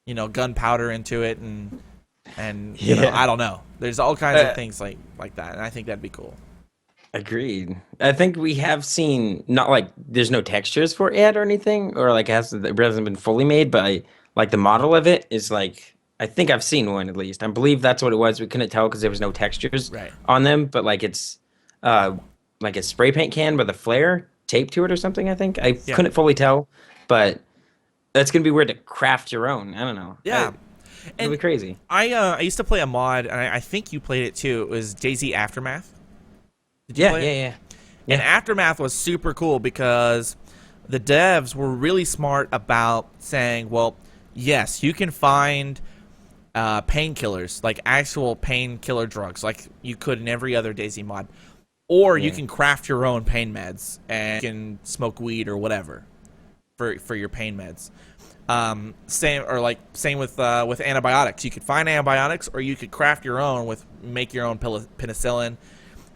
you know, gunpowder into it and you know, I don't know. There's all kinds of things like that, and I think that'd be cool. Agreed. I think we have seen, not like there's no textures for it or anything, or like it hasn't been fully made, but like the model of it is like, I think I've seen one at least. I believe that's what it was. We couldn't tell because there was no textures on them, but like it's like a spray paint can with a flare taped to it or something, I think. I couldn't fully tell, but that's going to be weird to craft your own. I don't know. Yeah. It'll be crazy. I used to play a mod, and I think you played it too. It was DayZ Aftermath. Did you play it? Yeah. And Aftermath was super cool because the devs were really smart about saying, well, yes, you can find painkillers, like actual painkiller drugs, like you could in every other DayZ mod. Or you can craft your own pain meds and you can smoke weed or whatever for your pain meds. Same with antibiotics. You could find antibiotics, or you could craft your own make your own penicillin.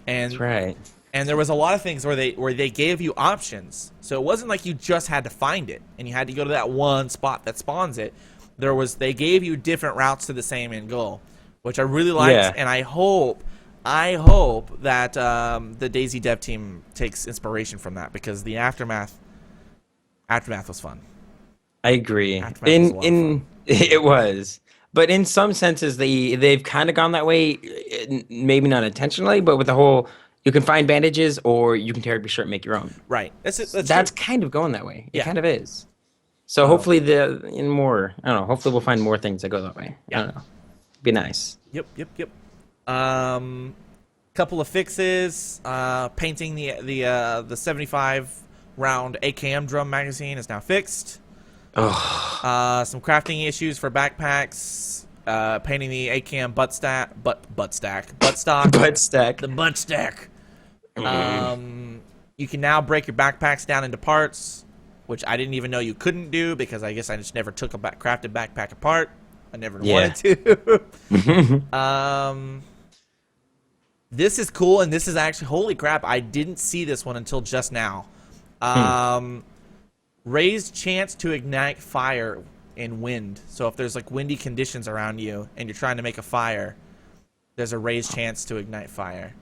And that's right. And there was a lot of things where they gave you options. So it wasn't like you just had to find it and you had to go to that one spot that spawns it. They gave you different routes to the same end goal, which I really liked, and I hope that the DayZ dev team takes inspiration from that, because the Aftermath was fun. I agree. It was, but in some senses they've kind of gone that way, maybe not intentionally, but with the whole you can find bandages or you can tear up your shirt and make your own. Right. That's kind of going that way. It kind of is. So hopefully I don't know. Hopefully we'll find more things that go that way. I don't know. Be nice. Yep. Couple of fixes. Painting the 75 round AKM drum magazine is now fixed. Some crafting issues for backpacks. Painting the AKM butt stack. You can now break your backpacks down into parts, which I didn't even know you couldn't do, because I guess I just never took a crafted backpack apart. I never wanted to. This is cool, and this is actually, holy crap, I didn't see this one until just now. Raised chance to ignite fire in wind. So if there's like windy conditions around you and you're trying to make a fire, there's a raised chance to ignite fire.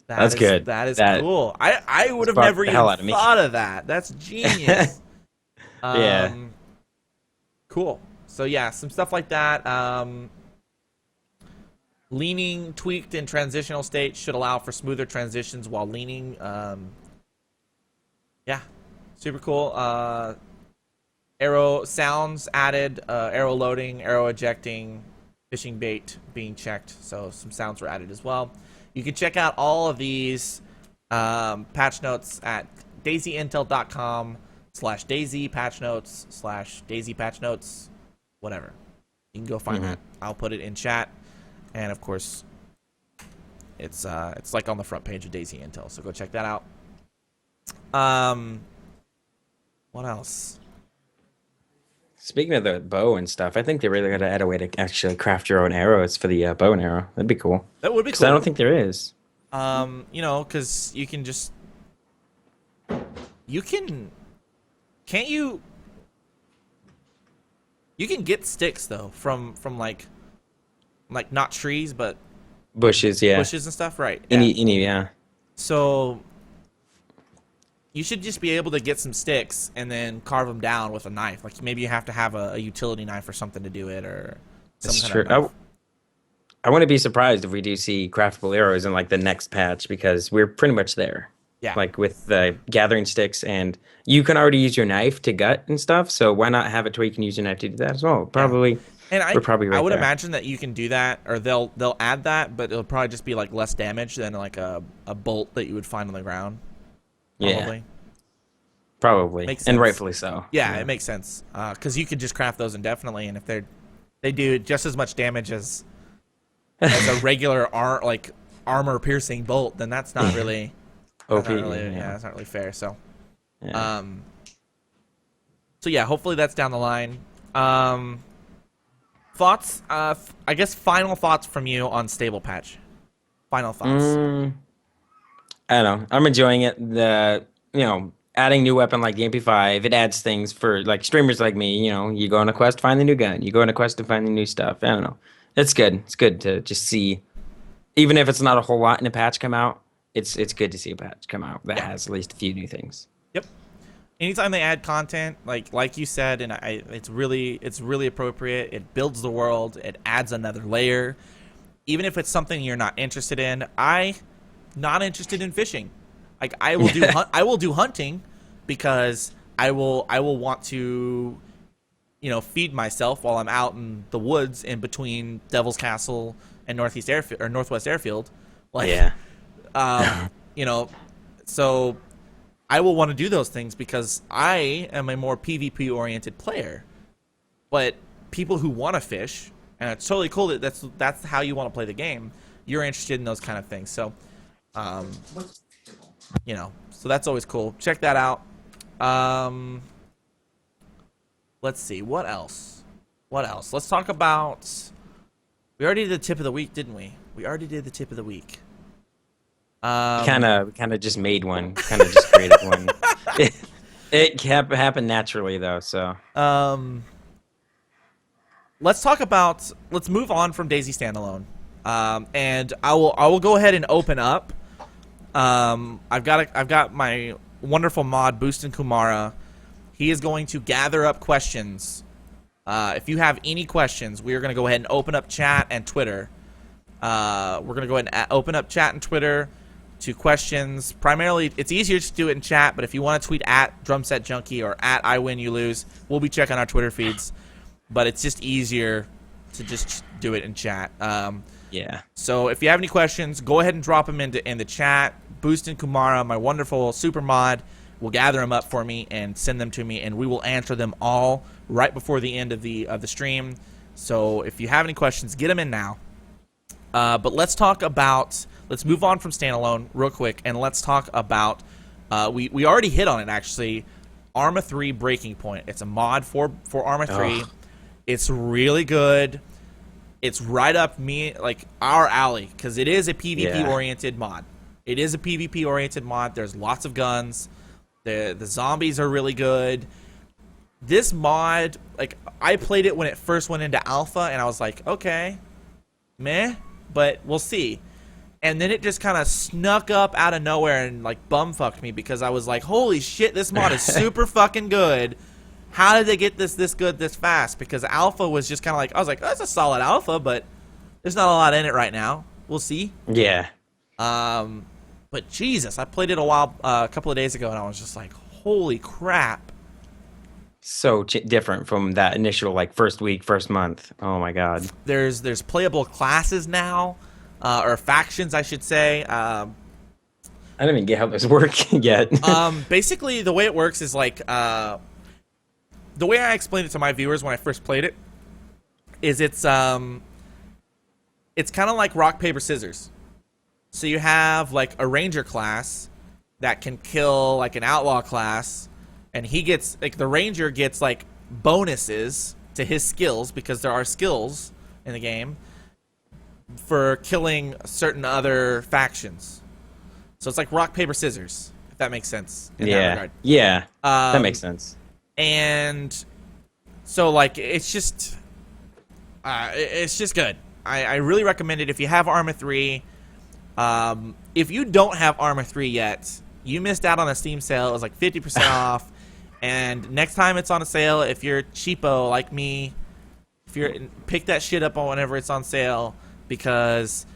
That's good. That is cool. I would have never even thought of that. That's genius. Cool. So yeah, some stuff like that. Leaning tweaked in transitional state should allow for smoother transitions while leaning. Yeah, super cool. Arrow sounds added, arrow loading, arrow ejecting, fishing bait being checked. So some sounds were added as well. You can check out all of these patch notes at dayzintel.com/DayZ patch notes/DayZ patch notes, whatever. You can go find that. I'll put it in chat. And of course, It's like on the front page of DayZintel, so go check that out. What else? Speaking of the bow and stuff, I think they really got to add a way to actually craft your own arrows for the bow and arrow. That'd be cool. That would be 'Cause cool. I don't think there is. You know, because you can just can't you can get sticks though from like not trees but Bushes, yeah. bushes and stuff, right? Yeah. So you should just be able to get some sticks and then carve them down with a knife. Like maybe you have to have a utility knife or something to do it, or some That's kind true. of knife. I wouldn't be surprised if we do see craftable arrows in like the next patch, because we're pretty much there. Yeah. Like with the gathering sticks, and you can already use your knife to gut and stuff. So why not have it to where you can use your knife to do that as well? Probably. And we're probably right I would there. imagine that you can do that, or they'll add that, but it'll probably just be like less damage than like a bolt that you would find on the ground. Probably. Yeah. Probably. Makes And sense. rightfully so. Yeah, it makes sense. Because you could just craft those indefinitely, and if they do just as much damage as a regular armor piercing bolt, then that's not really OP. that's not really fair. So Yeah. so yeah, hopefully that's down the line. Thoughts? I guess final thoughts from you on stable patch. Final thoughts. I don't know. I'm enjoying it. Adding new weapon like the MP5, it adds things for like streamers like me. You go on a quest, find the new gun. You go on a quest to find the new stuff. I don't know. It's good. It's good to just see, even if it's not a whole lot in a patch come out. It's good to see a patch come out that has at least a few new things. Yep. Anytime they add content, like you said, and it's really appropriate. It builds the world. It adds another layer. Even if it's something you're not interested in, not interested in fishing. Like I will do I will do hunting because I will want to feed myself while I'm out in the woods in between Devil's Castle and Northwest Airfield. Like so I will want to do those things because I am a more PvP oriented player. But people who want to fish, and it's totally cool that that's how you want to play the game, you're interested in those kind of things. So so that's always cool. Check that out. Let's see. What else? Let's talk about... We already did the tip of the week, didn't we? We already did the tip of the week. Kind of just made one. Kind of just created one. It happened naturally, though, so... Let's move on from DayZ Standalone. And I will go ahead and open up. I've got my wonderful mod Boostin Kumara. He is going to gather up questions. If you have any questions, we are going to go ahead and open up chat and Twitter. We're going to go ahead and open up chat and Twitter to questions. Primarily, it's easier to do it in chat, but if you want to tweet at Drumsetjunky or at IwinUlose, we'll be checking our Twitter feeds. But it's just easier to just do it in chat. Yeah. So if you have any questions, go ahead and drop them in the chat. Boostin Kumara, my wonderful super mod, will gather them up for me and send them to me, and we will answer them all right before the end of the stream. So if you have any questions, get them in now. But let's move on from standalone real quick, and let's talk about we already hit on it actually. Arma 3 Breaking Point. It's a mod for Arma 3. It's really good. It's right up our alley because it is a PvP oriented mod. It is a PvP oriented mod. There's lots of guns. The zombies are really good. This mod, I played it when it first went into alpha, and I was like, okay, meh, but we'll see. And then it just kind of snuck up out of nowhere and bumfucked me because I was like, holy shit, this mod is super fucking good. How did they get this good this fast? Because alpha was just kind of I was like, oh, that's a solid alpha, but there's not a lot in it right now. We'll see. Yeah. But Jesus, I played it a couple of days ago, and I was just like, holy crap. So different from that initial first week, first month. Oh my god. There's playable classes now, or factions, I should say. I don't even get how this works yet. Basically, the way it works is the way I explained it to my viewers when I first played it is it's kind of like rock paper scissors. So you have like a ranger class that can kill like an outlaw class, and he gets like the ranger gets like bonuses to his skills because there are skills in the game for killing certain other factions. So it's like rock paper scissors, if that makes sense in that regard. Yeah, that makes sense. And so like it's just good. I really recommend it if you have Arma 3. If you don't have Arma 3 yet, you missed out on a Steam sale. It was like 50% off. And next time it's on a sale, if you're cheapo like me, pick that shit up on whenever it's on sale, because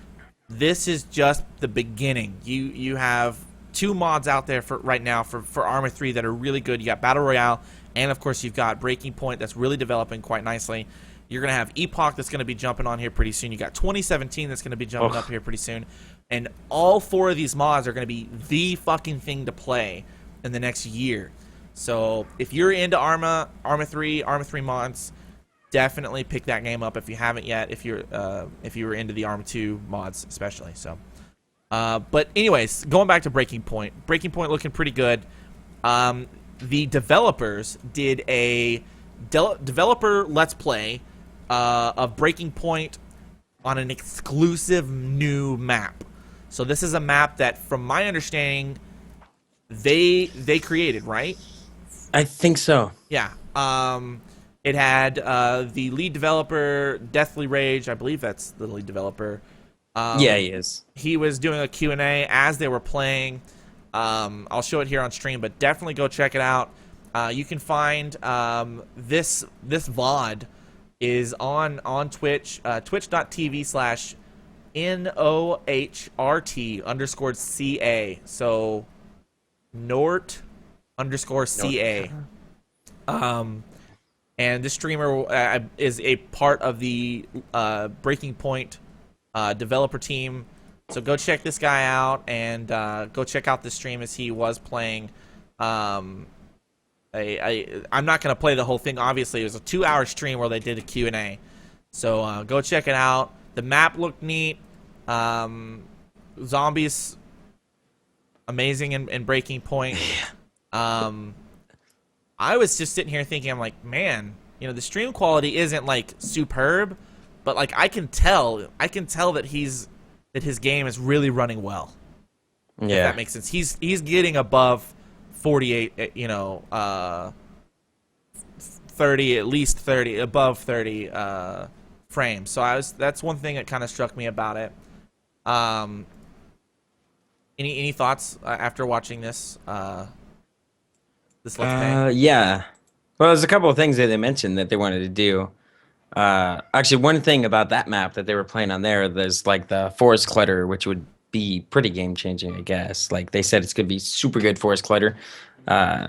this is just the beginning. You have 2 mods out there for right now for Arma 3 that are really good. You got Battle Royale, and of course you've got Breakpoint that's really developing quite nicely. You're going to have Epoch that's going to be jumping on here pretty soon. You got 2017 that's going to be jumping up here pretty soon. And all 4 of these mods are going to be the fucking thing to play in the next year. So if you're into Arma 3 mods, definitely pick that game up if you haven't yet. If you were into the Arma 2 mods especially. So, but anyways, going back to Breakpoint. Breakpoint looking pretty good. The developers did a developer Let's Play of Breakpoint on an exclusive new map. So this is a map that, from my understanding, they created, right? I think so. Yeah. It had the lead developer, Deathly Rage. I believe that's the lead developer. Yeah, he is. He was doing a Q&A as they were playing. I'll show it here on stream, but definitely go check it out. You can find this VOD is on Twitch, twitch.tv/NOHRT_CA. So Nort_CA. And this streamer is a part of the Breakpoint developer team. So go check this guy out, and go check out the stream as he was playing. I'm not going to play the whole thing, obviously. It was a 2-hour stream where they did a Q&A. So go check it out. The map looked neat. Zombies, amazing in Breakpoint. I was just sitting here thinking, I'm like, man, the stream quality isn't like superb, but like I can tell that his game is really running well. Yeah, if that makes sense. He's getting above 48, 30, at least 30, above 30 frames. So that's one thing that kind of struck me about it. Any thoughts after watching this? This Let's Play? Yeah. Well, there's a couple of things that they mentioned that they wanted to do. Actually, one thing about that map that they were playing on there's like the forest clutter, which would be pretty game changing, I guess. Like they said, it's gonna be super good forest clutter. I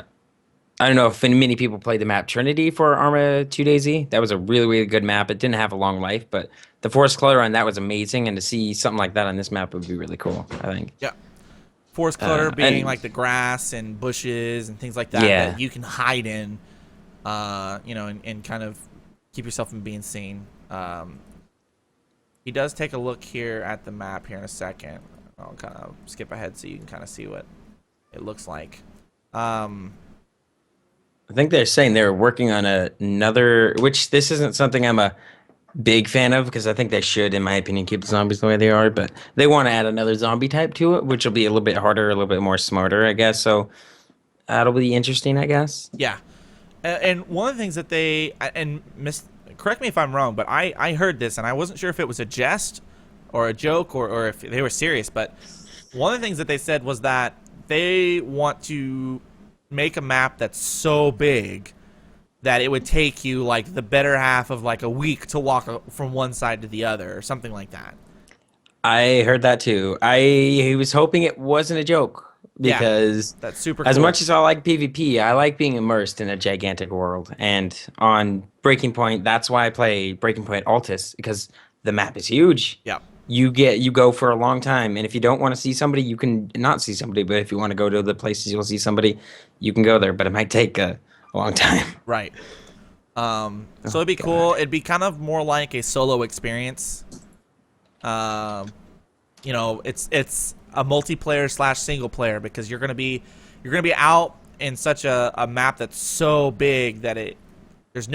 don't know if many people played the map Trinity for Arma 2 DayZ. That was a really, really good map. It didn't have a long life, but the forest clutter on that was amazing, and to see something like that on this map would be really cool, I think. Yeah. Forest clutter being like the grass and bushes and things like that that you can hide in, and kind of keep yourself from being seen. He does take a look here at the map here in a second. I'll kind of skip ahead so you can kind of see what it looks like. I think they're saying they're working on another, which this isn't something I'm a big fan of, because I think they should, in my opinion, keep the zombies the way they are, but they want to add another zombie type to it, which will be a little bit harder, a little bit more smarter, I guess. So that'll be interesting, I guess. Yeah. And one of the things that correct me if I'm wrong, but I heard this, and I wasn't sure if it was a jest or a joke or if they were serious, but one of the things that they said was that they want to make a map that's so big that it would take you like the better half of like a week to walk from one side to the other or something like that. I heard that too. I was hoping it wasn't a joke, because that's super cool. As much as I like PvP, I like being immersed in a gigantic world. And on Breakpoint, that's why I play Breakpoint Altis, because the map is huge. Yeah. You go for a long time, and if you don't want to see somebody, you can not see somebody. But if you want to go to the places you'll see somebody, you can go there. But it might take a long time. Right. So it'd be cool. It'd be kind of more like a solo experience. you know, it's a multiplayer / single player, because you're gonna be out in such a map that's so big that there's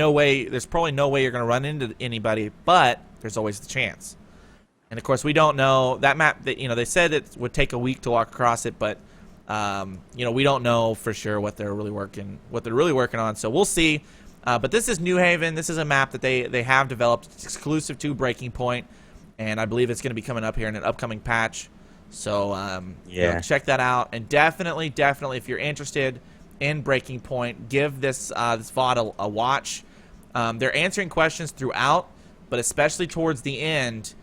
probably no way you're gonna run into anybody, but there's always the chance. And of course, we don't know that map. That, you know, they said it would take a week to walk across it, but you know, we don't know for sure what they're really working on. So we'll see. But this is New Haven. This is a map that they have developed. It's exclusive to Breaking Point, and I believe it's going to be coming up here in an upcoming patch. So you know, check that out. And definitely, if you're interested in Breaking Point, give this VOD a watch. They're answering questions throughout, but especially towards the end.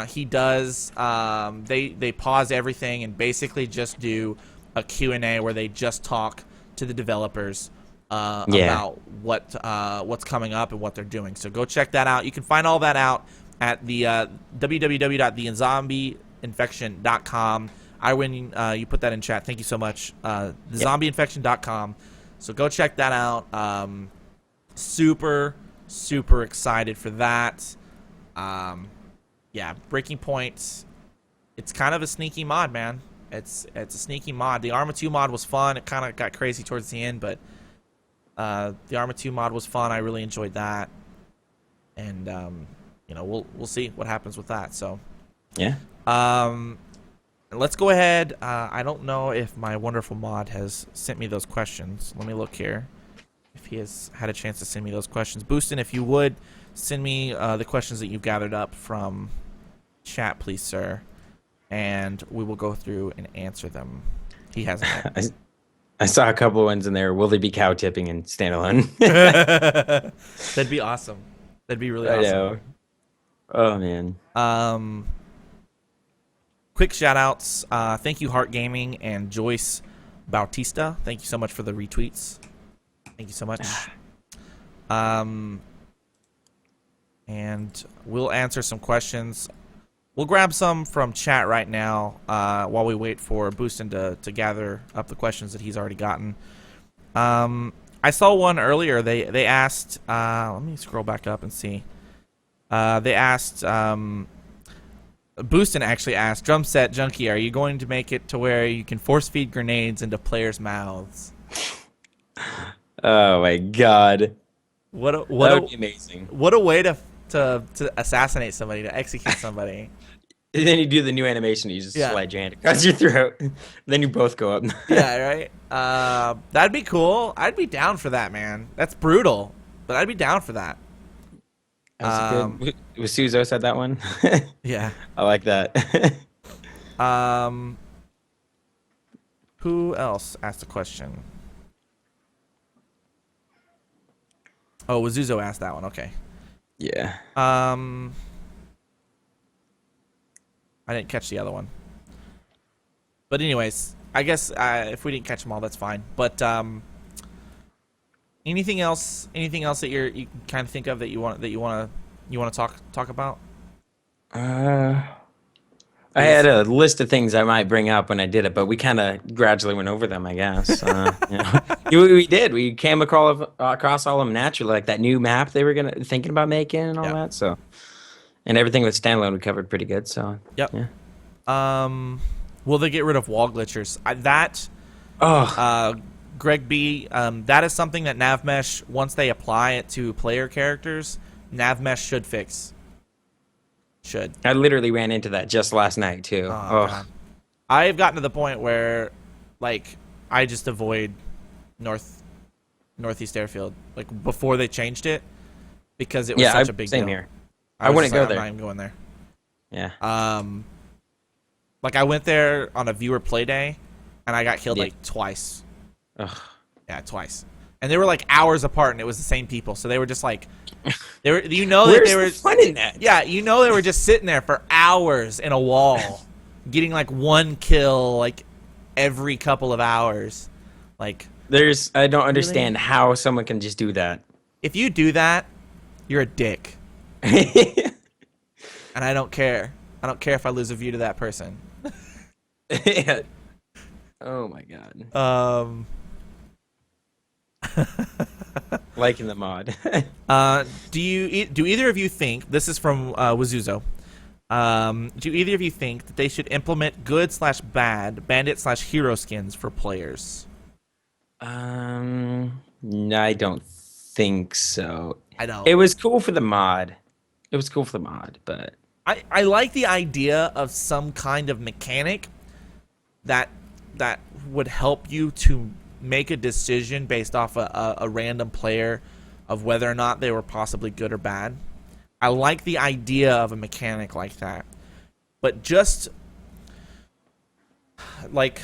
He does, they pause everything and basically just do a Q&A where they just talk to the developers about what's coming up and what they're doing. So go check that out. You can find all that out at the www.thezombieinfection.com. Iwin, you put that in chat. Thank you so much. Thezombieinfection.com. So go check that out. Super excited for that. Yeah, Breaking Point, it's kind of a sneaky mod, man. It's a sneaky mod. The Arma 2 mod was fun. It kind of got crazy towards the end, but the Arma 2 mod was fun. I really enjoyed that. And you know, we'll see what happens with that. So yeah. Let's go ahead. I don't know if my wonderful mod has sent me those questions. Let me look here. If he has had a chance to send me those questions. Boostin', if you would, send me the questions that you've gathered up from chat, please, sir. And we will go through and answer them. He hasn't yet. I saw a couple ones in there. Will they be cow tipping in standalone? That'd be awesome. That'd be really awesome. Know. Oh, man. Quick shout-outs. Thank you, Heart Gaming and Joyce Bautista. Thank you so much for the retweets. Thank you so much. And we'll answer some questions. We'll grab some from chat right now while we wait for Boostin to gather up the questions that he's already gotten. I saw one earlier. They asked, let me scroll back up and see. They asked, Boostin actually asked, Drumsetjunky, are you going to make it to where you can force feed grenades into players' mouths? Oh my god. That would be amazing. What a way to assassinate somebody, to execute somebody. And then you do the new animation, you just slide your hand across your throat. Then you both go up. Yeah, right? That'd be cool. I'd be down for that, man. That's brutal, but I'd be down for that. Good. Was Suzo said that one? Yeah. I like that. Who else asked a question? Oh, Wazuzo asked that one. Okay. Yeah. I didn't catch the other one. But anyways, I guess if we didn't catch them all, that's fine. But anything else that you kind of think of that you want to talk about? I had a list of things I might bring up when I did it, but we kind of gradually went over them, I guess. You know. We did. We came across all of them naturally, like that new map they were thinking about making and all that. So, and everything with standalone we covered pretty good. So, yep. Yeah. Will they get rid of wall glitchers? Greg B. That is something that NavMesh, once they apply it to player characters, NavMesh should fix. I literally ran into that just last night too. God. I've gotten to the point where, like, I just avoid Northeast Airfield, like before they changed it, because it was such a big deal. Same here. I wouldn't go there. I'm not even going there. Yeah. Like I went there on a viewer play day, and I got killed like twice. Ugh. Yeah, twice. And they were like hours apart, and it was the same people. So they were just like, they were fun in that? Yeah, they were just sitting there for hours in a wall, getting like one kill like every couple of hours. Like, I don't understand how someone can just do that. If you do that, you're a dick. And I don't care. I don't care if I lose a view to that person. Yeah. Oh my god. Liking the mod. Do either of you think, this is from Wazuzo, Do either of you think that they should implement good/bad bandit/hero skins for players? No, I don't think so. I don't. It was cool for the mod. But I like the idea of some kind of mechanic that would help you to make a decision based off a random player of whether or not they were possibly good or bad. I like the idea of a mechanic like that. But just like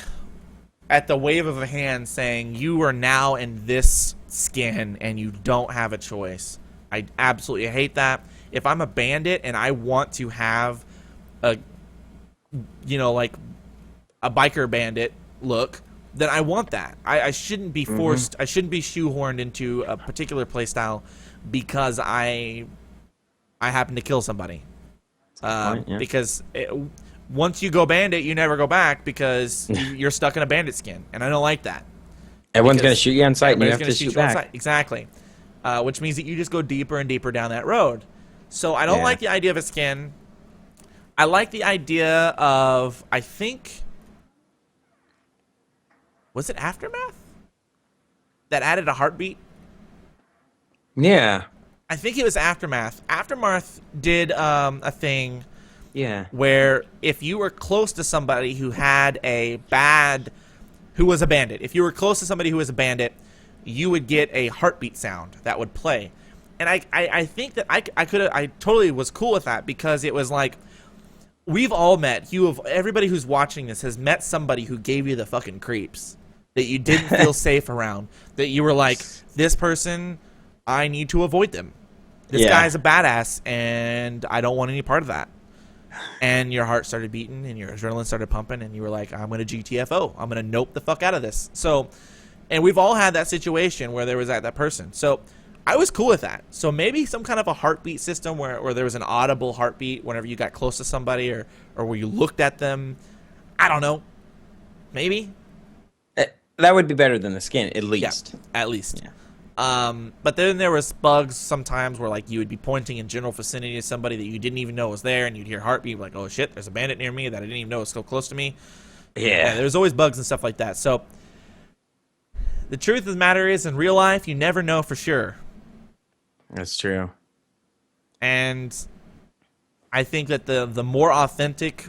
at the wave of a hand saying you are now in this skin and you don't have a choice. I absolutely hate that. If I'm a bandit and I want to have a, like a biker bandit look, then I want that. I shouldn't be forced. I shouldn't be shoehorned into a particular playstyle because I happen to kill somebody. Because once you go bandit, you never go back because you're stuck in a bandit skin, and I don't like that. Everyone's going to shoot you on sight, and you have to shoot back. Exactly. Which means that you just go deeper and deeper down that road. So I don't like the idea of a skin. I like the idea of, I think, was it Aftermath that added a heartbeat? Yeah. I think it was Aftermath. Aftermath did a thing where if you were close to somebody who had who was a bandit, if you were close to somebody who was a bandit, you would get a heartbeat sound that would play. And I think that I totally was cool with that because it was like, we've all met, everybody who's watching this has met somebody who gave you the fucking creeps, that you didn't feel safe around, that you were like, this person, I need to avoid them. This guy's a badass, and I don't want any part of that. And your heart started beating, and your adrenaline started pumping, and you were like, I'm going to GTFO. I'm going to nope the fuck out of this. So, and we've all had that situation where there was that person. So I was cool with that. So maybe some kind of a heartbeat system where there was an audible heartbeat whenever you got close to somebody or where you looked at them. I don't know. Maybe. That would be better than the skin, at least. Yeah, at least. Yeah. But then there was bugs sometimes where like you would be pointing in general vicinity to somebody that you didn't even know was there, and you'd hear heartbeat like, oh shit, there's a bandit near me that I didn't even know was so close to me. Yeah. There's always bugs and stuff like that. So the truth of the matter is, in real life, you never know for sure. That's true. And I think that the more authentic,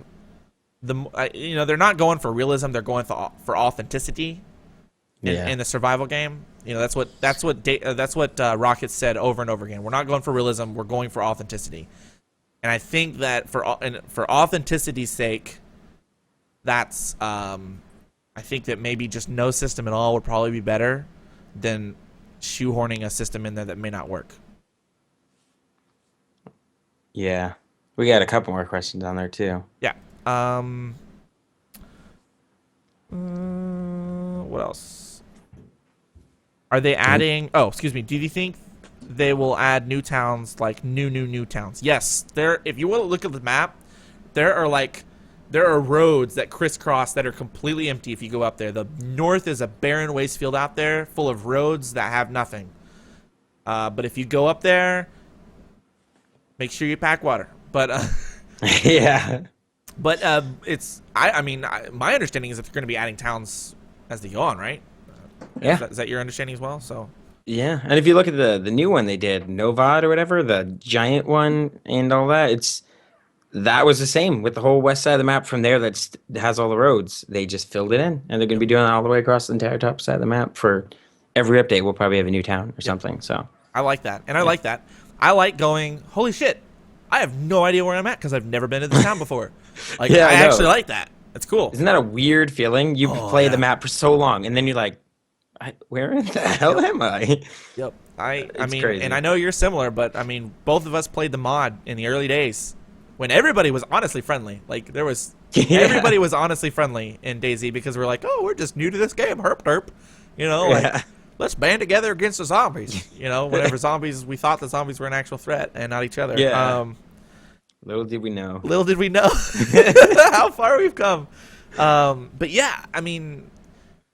they're not going for realism, they're going for authenticity in the survival game. That's what Rocket said over and over again. We're not going for realism, we're going for authenticity. And I think that for authenticity's sake, that's I think that maybe just no system at all would probably be better than shoehorning a system in there that may not work. Yeah. We got a couple more questions on there too. Yeah. What else? Are they adding... Oh, excuse me. Do you think they will add new towns, like new towns? Yes. If you want to look at the map, there are roads that crisscross that are completely empty if you go up there. The north is a barren waste field out there full of roads that have nothing. But if you go up there, make sure you pack water. But yeah. But my understanding is that they're going to be adding towns as they go on, right? Yeah. Is that your understanding as well? So. Yeah, and if you look at the new one they did, Novad or whatever, the giant one and all that, that was the same with the whole west side of the map from there that has all the roads. They just filled it in, and they're going to be doing it all the way across the entire top side of the map. For every update, we'll probably have a new town or something. So I like that, and I like that. I like going, holy shit, I have no idea where I'm at because I've never been to this town before. Like, I actually like that. That's cool. Isn't that a weird feeling? You play the map for so long, and then you're like, where in the hell am I? Yep. I mean, crazy. And I know you're similar, but I mean, both of us played the mod in the early days when everybody was honestly friendly. Like, everybody was honestly friendly in DayZ because we're like, oh, we're just new to this game, herp derp. Let's band together against the zombies. Whenever we thought the zombies were an actual threat and not each other. Yeah. Little did we know. How far we've come. But yeah, I mean,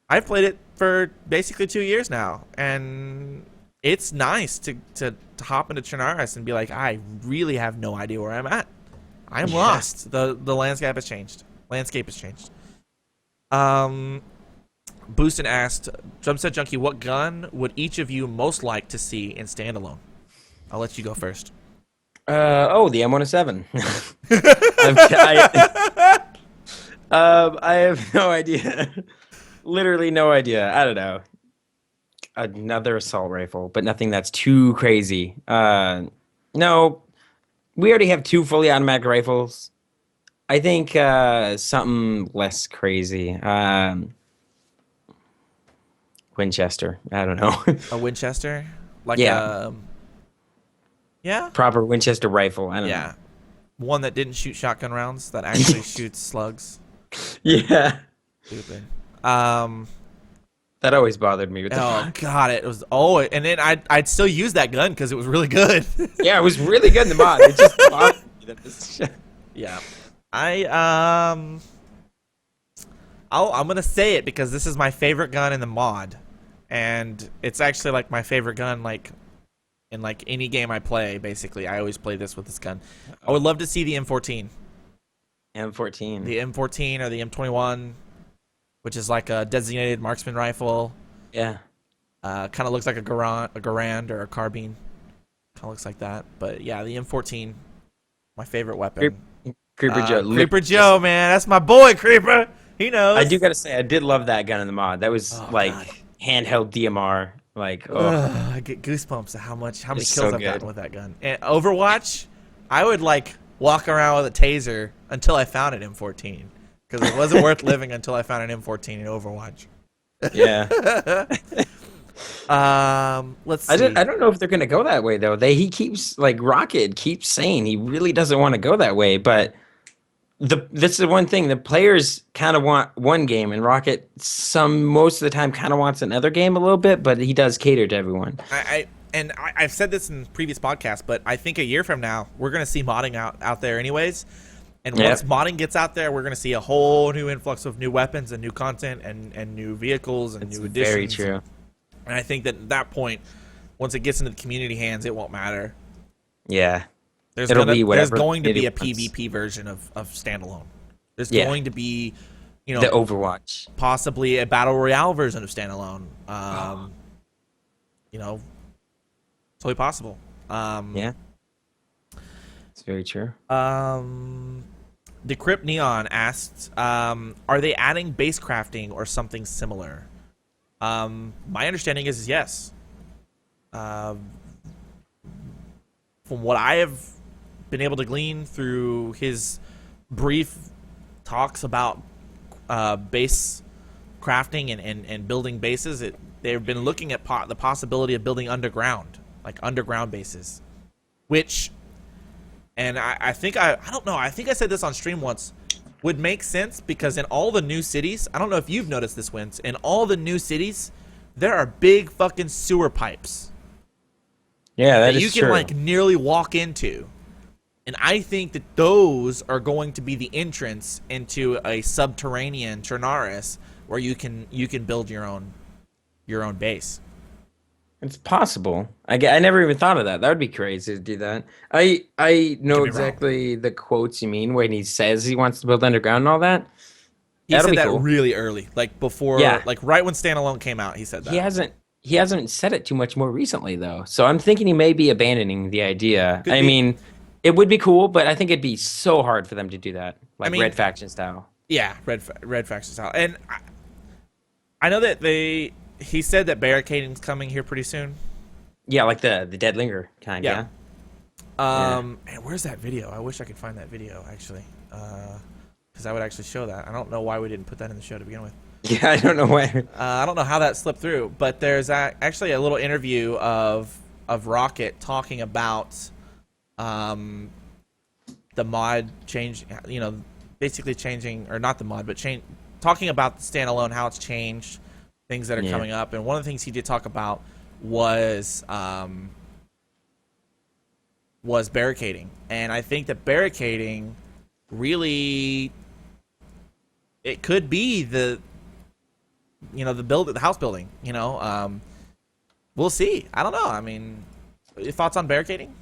I've played it for basically 2 years now, and it's nice to hop into Chernarus and be like, I really have no idea where I'm at. I'm lost. The landscape has changed. Boostin asked, Drumsetjunky, what gun would each of you most like to see in standalone? I'll let you go first. The M107. I have no idea. Literally no idea. I don't know. Another assault rifle, but nothing that's too crazy. No, we already have 2 fully automatic rifles. I think something less crazy. Winchester. I don't know. A Winchester? Yeah. Yeah? Proper Winchester rifle. I don't know. One that didn't shoot shotgun rounds, that actually shoots slugs. Yeah. Stupid. That always bothered me with the Oh god, it was and then I'd still use that gun because it was really good. Yeah, it was really good in the mod. It just bothered me that this Yeah. I'm gonna say it because this is my favorite gun in the mod. And it's actually like my favorite gun in any game I play, basically. I always play this with this gun. I would love to see the M14. M14. The M14 or the M21, which is like a designated marksman rifle. Yeah. Kind of looks like a Garand or a carbine. Kind of looks like that. But yeah, the M14, my favorite weapon. Creeper Joe. Creeper Joe, man. That's my boy, Creeper. He knows. I do gotta say, I did love that gun in the mod. That was God. Handheld DMR. I get goosebumps at how many kills so I've gotten with that gun. And Overwatch, I would walk around with a taser until I found an M14 because it wasn't worth living until I found an M14 in Overwatch. Yeah. Let's see. I don't know if they're gonna go that way though. He keeps Rocket keeps saying he really doesn't want to go that way, but this is the one thing the players kind of want one game, and Rocket most of the time kind of wants another game a little bit, but he does cater to everyone. I've said this in previous podcasts, but I think a year from now we're gonna see modding out there anyways. And once modding gets out there, we're gonna see a whole new influx of new weapons and new content and new vehicles and new additions. Very true. And I think that at that point, once it gets into the community hands, it won't matter. Yeah. There's going to be a PvP version of standalone. There's going to be, the Overwatch, possibly a battle royale version of standalone. Totally possible. Yeah, it's very true. Decrypt Neon asked, "Are they adding base crafting or something similar?" My understanding is yes. From what I have been able to glean through his brief talks about base crafting and building bases, they've been looking at the possibility of building underground bases, which, and I think I don't know, I think I said this on stream once, would make sense because in all the new cities, I don't know if you've noticed this, Winz, in all the new cities, there are big fucking sewer pipes. Yeah, that is you can nearly walk into. And I think that those are going to be the entrance into a subterranean Ternaris where you can build your own base. It's possible. I never even thought of that. That would be crazy to do that. I know exactly the quotes you mean when he says he wants to build underground and all that. He said that really early, before, right when standalone came out. He said that. He hasn't said it too much more recently though. So I'm thinking he may be abandoning the idea. I mean, it would be cool, but I think it'd be so hard for them to do that, Red Faction style. Yeah, Red Faction style. And I know that he said that barricading's coming here pretty soon. Yeah, like the Dead Linger kind. Yeah. Man, where's that video? I wish I could find that video actually, because I would actually show that. I don't know why we didn't put that in the show to begin with. Yeah, I don't know why. I don't know how that slipped through, but there's actually a little interview of Rocket talking about the mod change, basically changing, or not the mod, but talking about the standalone, how it's changed, things that are coming up. And one of the things he did talk about was barricading. And I think that barricading really, it could be the house building, we'll see. I don't know. I mean, your thoughts on barricading?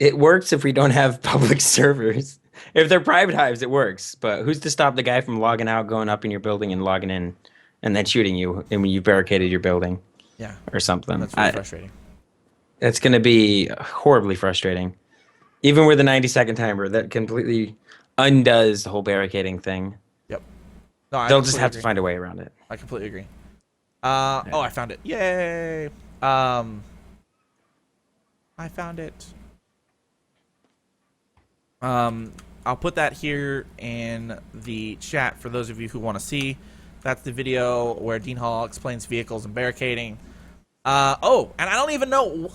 It works if we don't have public servers. If they're private hives, it works. But who's to stop the guy from logging out, going up in your building, and logging in, and then shooting you, and when you barricaded your building, Yeah, or something? that's really frustrating. It's going to be horribly frustrating. Even with a 90-second timer, that completely undoes the whole barricading thing. Yep. No, They'll just have to find a way around it. I completely agree. Oh, I found it. Yay. I found it. I'll put that here in the chat for those of you who want to see. That's the video where Dean Hall explains vehicles and barricading. Oh, and I don't even know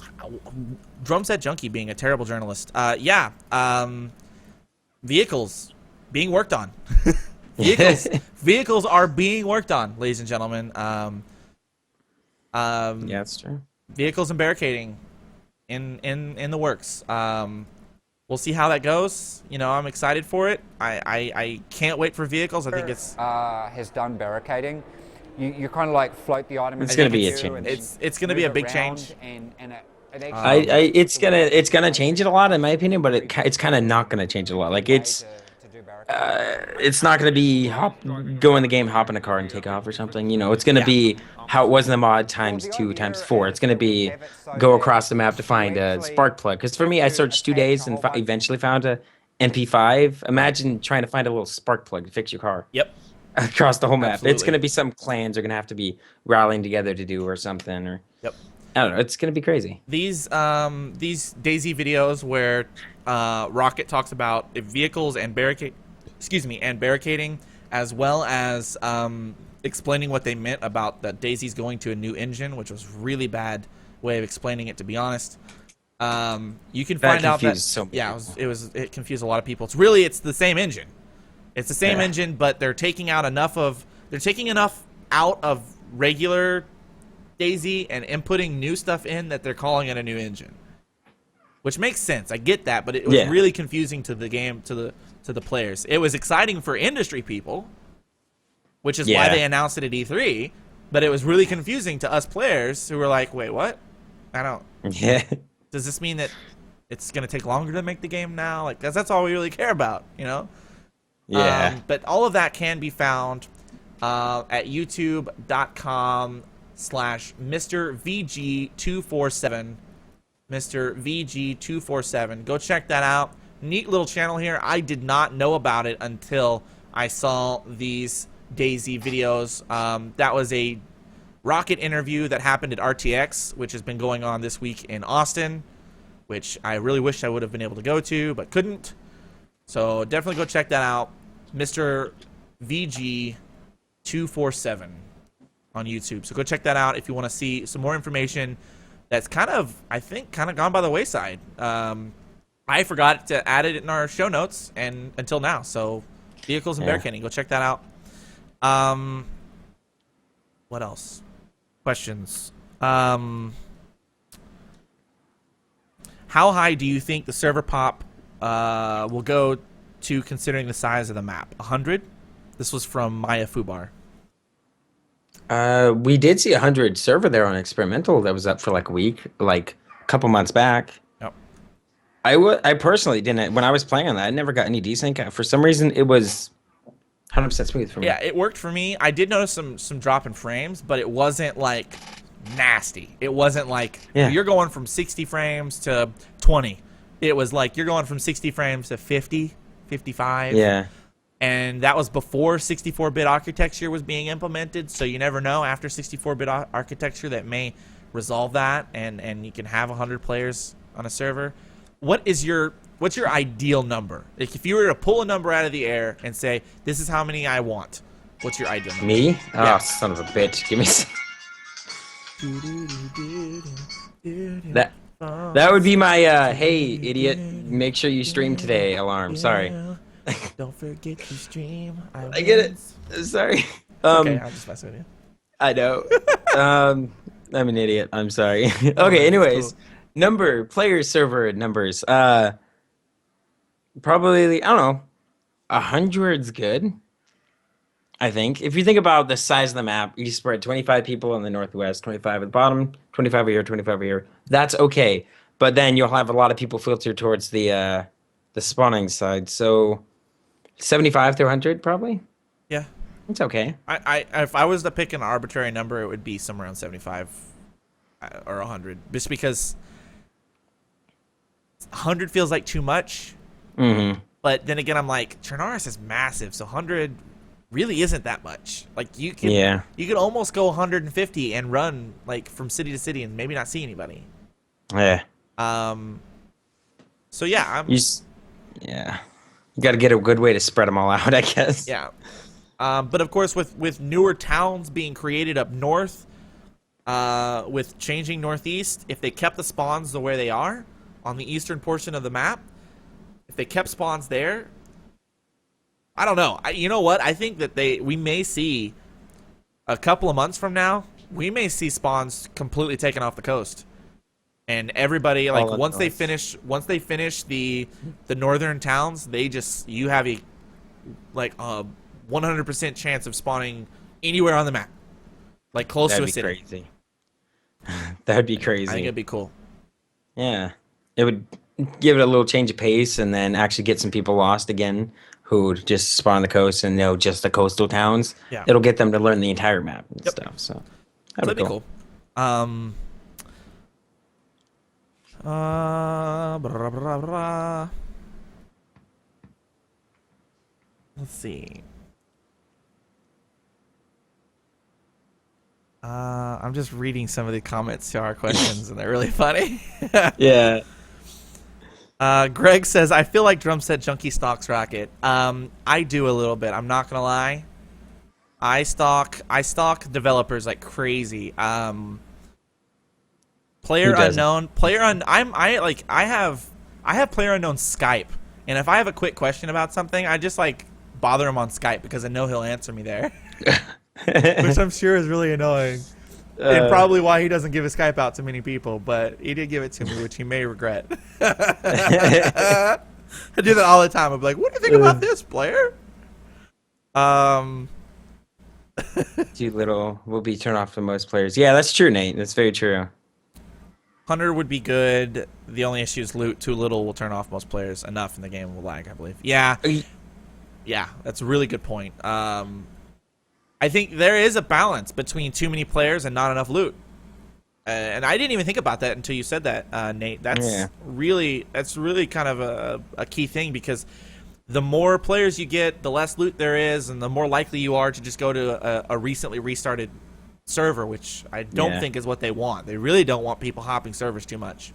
Drumsetjunky being a terrible journalist. Yeah. Vehicles being worked on. Vehicles are being worked on, ladies and gentlemen. Yeah, that's true. Vehicles and barricading in the works. We'll see how that goes. You know, I'm excited for it. I can't wait for vehicles. I think it's has done barricading. You kind of like float the item. It's going to be a change. It's going to be a big change. And it's gonna change it a lot in my opinion, but it's kind of not gonna change it a lot. Like it's not gonna be go in the game, hop in a car and take off or something. You know, it's gonna be how it was in the mod times 2 times 4. It's gonna be go across the map to find a spark plug. Because for me, I searched 2 days and eventually found a MP5. Imagine trying to find a little spark plug to fix your car. Yep. Across the whole map. Absolutely. It's gonna be some clans are gonna have to be rallying together to do or something. Or Yep. I don't know. It's gonna be crazy. These DayZ videos where Rocket talks about vehicles and barricading, as well as explaining what they meant about that DayZ's going to a new engine, which was really bad way of explaining it, to be honest. You can find out that it confused a lot of people. It's the same engine. It's the same engine, but they're taking enough out of regular DayZ and inputting new stuff in that they're calling it a new engine, which makes sense. I get that, but it was really confusing to the game, to the players. It was exciting for industry people, which is why they announced it at E3, but it was really confusing to us players who were like, wait, what? I don't... Yeah. Does this mean that it's going to take longer to make the game now? Like, 'cause that's all we really care about, you know? Yeah. But all of that can be found at youtube.com/MrVG247. Mr. VG247. Go check that out. Neat little channel here. I did not know about it until I saw these DayZ videos. That was a Rocket interview that happened at RTX, which has been going on this week in Austin, which I really wish I would have been able to go to, but couldn't. So definitely go check that out. Mr. VG247 on YouTube. So go check that out if you want to see some more information that's I think, gone by the wayside. I forgot to add it in our show notes and until now. So vehicles and barricading, go check that out. What else? Questions. How high do you think the server pop will go to, considering the size of the map? 100? This was from Maya Fubar. We did see 100 server there on experimental that was up for like a week, like a couple months back. Yep. I personally didn't, when I was playing on that, I never got any desync. For some reason, it was 100% smooth for me. Yeah, it worked for me. I did notice some drop in frames, but it wasn't like nasty. It wasn't like you're going from 60 frames to 20. It was like you're going from 60 frames to 50, 55. Yeah. And that was before 64-bit architecture was being implemented, so you never know. After 64-bit architecture, that may resolve that, and you can have 100 players on a server. What's your ideal number? Like, if you were to pull a number out of the air and say, this is how many I want, what's your ideal number? Me? Yeah. Oh, son of a bitch. Give me that would be my, hey, idiot, make sure you stream today alarm. Sorry. Don't forget to stream. I get it. Sorry. Okay, I'll just mess with you. I know. I'm an idiot. I'm sorry. Okay, anyways. Cool. Player server numbers. Probably, I don't know, 100's good. I think. If you think about the size of the map, you spread 25 people in the northwest, 25 at the bottom, 25 here, 25 here. That's okay. but then you'll have a lot of people filter towards the spawning side. So 75 to 100 probably. Yeah. It's okay. I if I was to pick an arbitrary number, it would be somewhere around 75 or 100, just because 100 feels like too much. Mm-hmm. But then again, I'm like, Chernaris is massive, so 100 really isn't that much. Like you could almost go 150 and run like from city to city and maybe not see anybody. Yeah. So yeah, you got to get a good way to spread them all out, I guess. Yeah. But of course, with newer towns being created up north, with changing northeast, if they kept the spawns the way they are on the eastern portion of the map, if they kept spawns there, I don't know. You know what? I think that we may see a couple of months from now, we may see spawns completely taken off the coast. And everybody, like, once they finish the northern towns, you have a 100% chance of spawning anywhere on the map, like close to a city. That'd be crazy. That'd be crazy. I think it'd be cool. Yeah, it would give it a little change of pace, and then actually get some people lost again who would just spawn on the coast and know just the coastal towns. Yeah, it'll get them to learn the entire map and stuff. So that'd be cool. Let's see. I'm just reading some of the comments to our questions, and they're really funny. Yeah. Greg says, I feel like Drumsetjunky stalks Rocket. I do a little bit. I'm not gonna lie. I stalk developers like crazy. Player unknown. I have player unknown Skype, and if I have a quick question about something, I just like bother him on Skype because I know he'll answer me there. Which I'm sure is really annoying. And probably why he doesn't give his Skype out to many people, but he did give it to me, which he may regret. I do that all the time. I'm like, what do you think about this, player? Too little will be turned off for most players. Yeah, that's true, Nate. That's very true. 100 would be good. The only issue is loot. Too little will turn off most players. Enough and the game will lag, I believe. Yeah. Yeah, that's a really good point. I think there is a balance between too many players and not enough loot. And I didn't even think about that until you said that, Nate. That's really kind of a key thing, because the more players you get, the less loot there is, and the more likely you are to just go to a recently restarted server, which I don't think is what they want. They really don't want people hopping servers too much.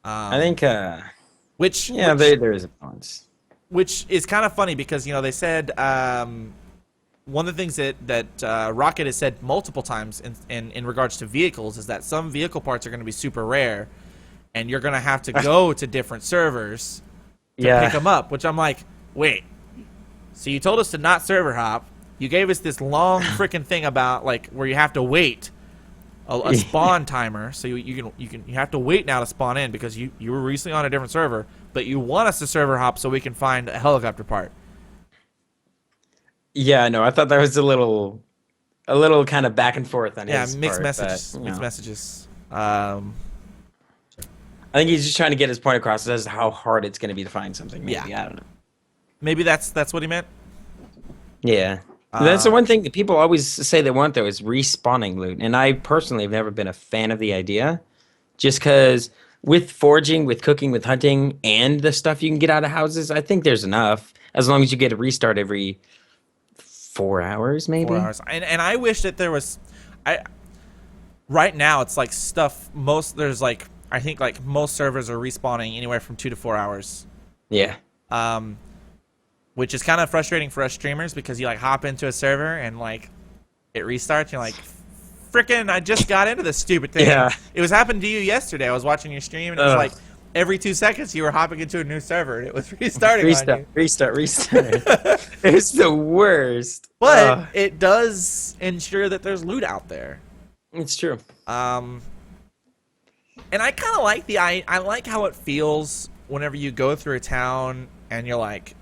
I think there is a balance. Which is kind of funny because, they said one of the things that Rocket has said multiple times in regards to vehicles is that some vehicle parts are going to be super rare, and you're going to have to go to different servers to pick them up, which I'm like, wait. So you told us to not server hop. You gave us this long freaking thing about like where you have to wait a spawn timer, so you have to wait now to spawn in because you were recently on a different server, but you want us to server hop so we can find a helicopter part. Yeah, no, I thought that was a little kind of back and forth on his mixed part, messages. but, Mixed messages. I think he's just trying to get his point across as to how hard it's going to be to find something. Maybe I don't know. Maybe that's what he meant. Yeah. That's the one thing that people always say they want, though, is respawning loot. And I personally have never been a fan of the idea, just because with foraging, with cooking, with hunting, and the stuff you can get out of houses, I think there's enough, as long as you get a restart every 4 hours, maybe. 4 hours. And I wish that there was... Right now, it's like stuff... I think like most servers are respawning anywhere from 2 to 4 hours. Yeah. Which is kind of frustrating for us streamers because you like hop into a server and like it restarts. And you're like, frickin', I just got into this stupid thing. Yeah. It was happening to you yesterday. I was watching your stream and it was like every 2 seconds you were hopping into a new server and it was restarting on you. Restart. It's the worst. But it does ensure that there's loot out there. It's true. And I kind of like I like how it feels whenever you go through a town and you're like,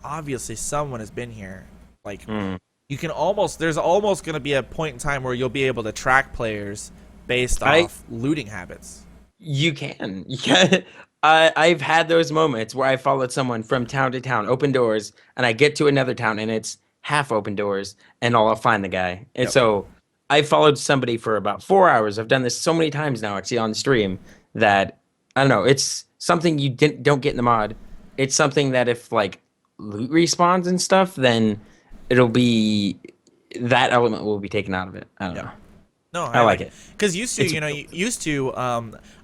obviously someone has been here. Like you can there's almost going to be a point in time where you'll be able to track players based off looting habits. You can. You can. I've had those moments where I followed someone from town to town, open doors, and I get to another town and it's half open doors, and I'll find the guy. And Yep. so I followed somebody for about 4 hours. I've done this so many times now, actually, on stream that I don't know. It's something you don't get in the mod. It's something that if like loot respawns and stuff, then it'll be that element will be taken out of it. I don't know. No, I like it. Because used to, It's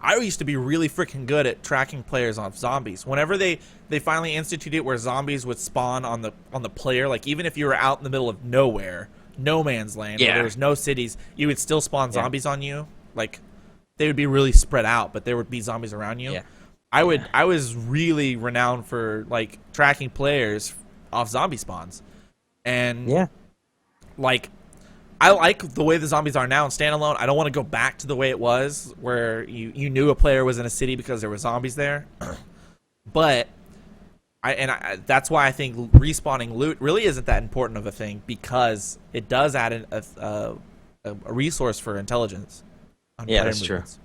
I used to be really freaking good at tracking players on zombies. Whenever they finally instituted it where zombies would spawn on the player, like even if you were out in the middle of nowhere, no man's land, where there was no cities, you would still spawn zombies on you. Like they would be really spread out, but there would be zombies around you. Yeah. I was really renowned for like tracking players off zombie spawns, and like. I like the way the zombies are now in standalone. I don't want to go back to the way it was where you knew a player was in a city because there were zombies there. But that's why I think respawning loot really isn't that important of a thing, because it does add a resource for intelligence. On player that's movements.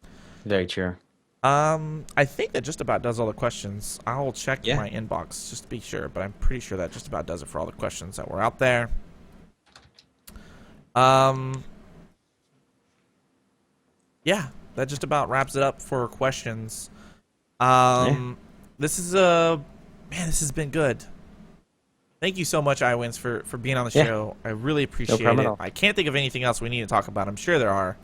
true. Very true. I think that just about does all the questions. I'll check my inbox just to be sure, but I'm pretty sure that just about does it for all the questions that were out there. Yeah, that just about wraps it up for questions. This is man, this has been good. Thank you so much, Iwinz, for being on the show. I really appreciate problem at it. all. I can't think of anything else we need to talk about. I'm sure there are.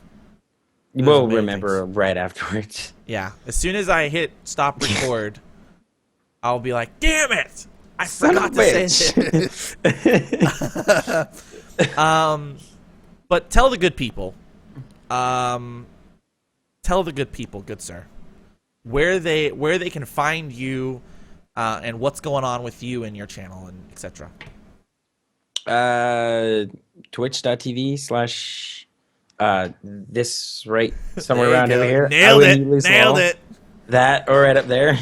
We'll remember right afterwards. Yeah, as soon as I hit stop record, I'll be like, damn it, I forgot to say it. But tell the good people, good sir, where they can find you, and what's going on with you and your channel and etc. Twitch.tv/ this right somewhere around over here. Nailed it. That or right up there.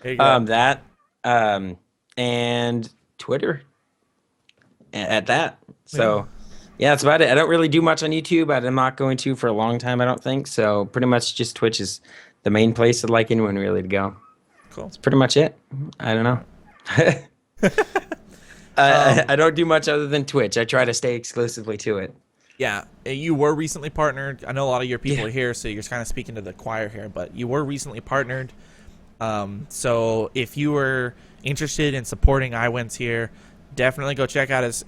There you go. That and Twitter at that. So. Yeah, that's about it. I don't really do much on YouTube. I'm not going to for a long time, I don't think. So pretty much just Twitch is the main place I'd like anyone really to go. Cool. That's pretty much it. I don't know. I don't do much other than Twitch. I try to stay exclusively to it. Yeah, you were recently partnered. I know a lot of your people are here, so you're kind of speaking to the choir here, but you were recently partnered. So if you were interested in supporting Iwinz here, definitely go check out his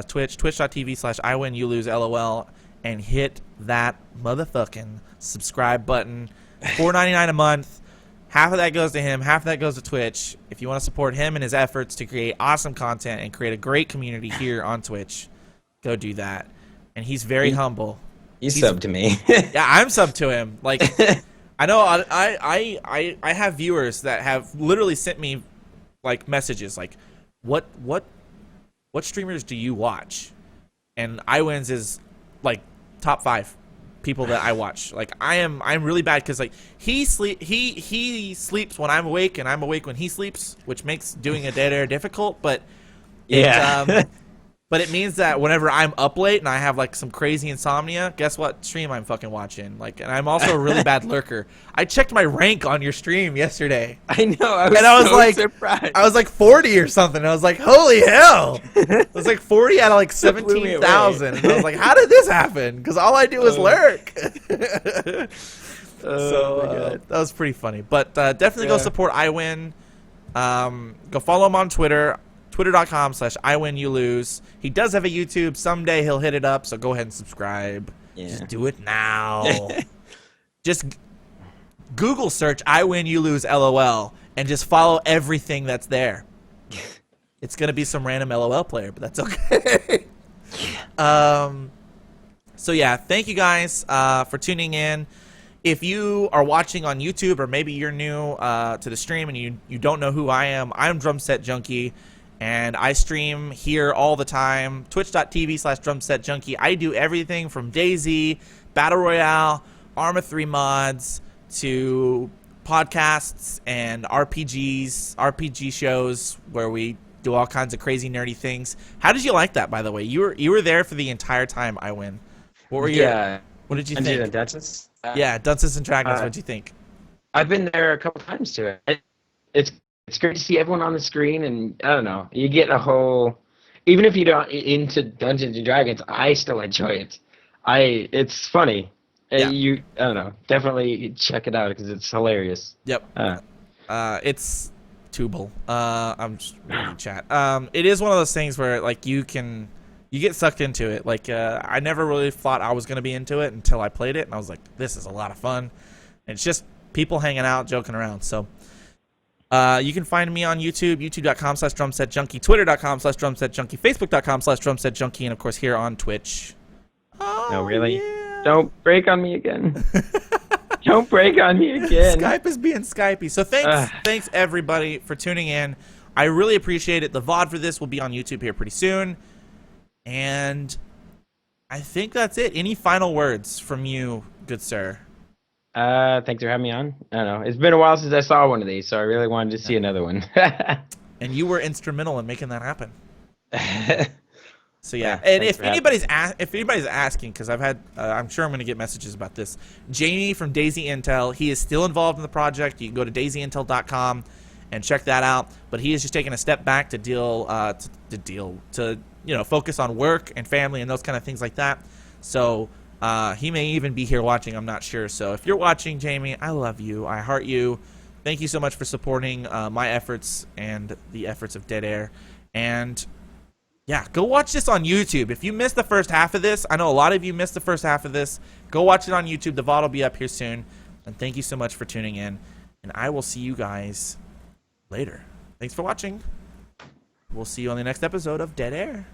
Twitch, twitch.tv/IwinUloseLOL, and hit that motherfucking subscribe button. $4.99 a month. Half of that goes to him, half of that goes to Twitch. If you want to support him in his efforts to create awesome content and create a great community here on Twitch, go do that. And he's very humble. He's subbed to me. Yeah, I'm subbed to him. Like, I know I have viewers that have literally sent me like messages like, what streamers do you watch? And Iwinz is like top 5 people that I watch. Like I'm really bad because like he sleeps when I'm awake and I'm awake when he sleeps, which makes doing a dead air difficult. But but it means that whenever I'm up late and I have like some crazy insomnia, guess what stream I'm fucking watching? Like, and I'm also a really bad lurker. I checked my rank on your stream yesterday. I know. I was so like, surprised. I was like 40 or something. I was like, holy hell! It was like 40 out of like 17,000. And I was like, how did this happen? Because all I do is lurk. That was pretty funny. But definitely go support Iwin. Go follow him on Twitter. Twitter.com/IwinUlose. He does have a YouTube. Someday he'll hit it up, so go ahead and subscribe. Yeah. Just do it now. Just Google search IwinUloseLOL and just follow everything that's there. It's going to be some random LOL player, but that's okay. So yeah, thank you guys for tuning in. If you are watching on YouTube or maybe you're new to the stream and you don't know who I am, I'm Drumsetjunky. And I stream here all the time, twitch.tv/DrumsetJunky. I do everything from DayZ, Battle Royale, Arma 3 mods, to podcasts and RPGs, RPG shows where we do all kinds of crazy nerdy things. How did you like that, by the way? You were there for the entire time, Iwin. What were your, what did you think? Dungeons? Yeah, Dunces and Dragons. What'd you think? I've been there a couple times to it. It's great to see everyone on the screen, and I don't know, you get a whole. Even if you don't into Dungeons and Dragons, I still enjoy it. It's funny. Yeah. I don't know. Definitely check it out because it's hilarious. Yep. It's Tubal. I'm just reading chat. It is one of those things where like you get sucked into it. Like I never really thought I was gonna be into it until I played it, and I was like, this is a lot of fun. And it's just people hanging out, joking around. So you can find me on YouTube, youtube.com/drumsetjunky, twitter.com/drumsetjunky, facebook.com/drumsetjunky, and of course here on Twitch. No, really? Yeah. Don't break on me again. Don't break on me again. Skype is being Skypey. So thanks everybody for tuning in. I really appreciate it. The VOD for this will be on YouTube here pretty soon. And I think that's it. Any final words from you, good sir? Thanks for having me on. I don't know. It's been a while since I saw one of these, so I really wanted to see another one. And you were instrumental in making that happen. So yeah, Yeah, and if anybody's asking, because I've had, I'm sure I'm going to get messages about this. Jamie from DayZintel, he is still involved in the project. You can go to DayZintel.com and check that out. But he is just taking a step back to focus on work and family and those kind of things like that. So he may even be here watching. I'm not sure. So if you're watching, Jamie, I love you. I heart you. Thank you so much for supporting my efforts and the efforts of Dead Air. And yeah, go watch this on YouTube. If you missed the first half of this, I know a lot of you missed the first half of this. Go watch it on YouTube. The VOD will be up here soon. And thank you so much for tuning in. And I will see you guys later. Thanks for watching. We'll see you on the next episode of Dead Air.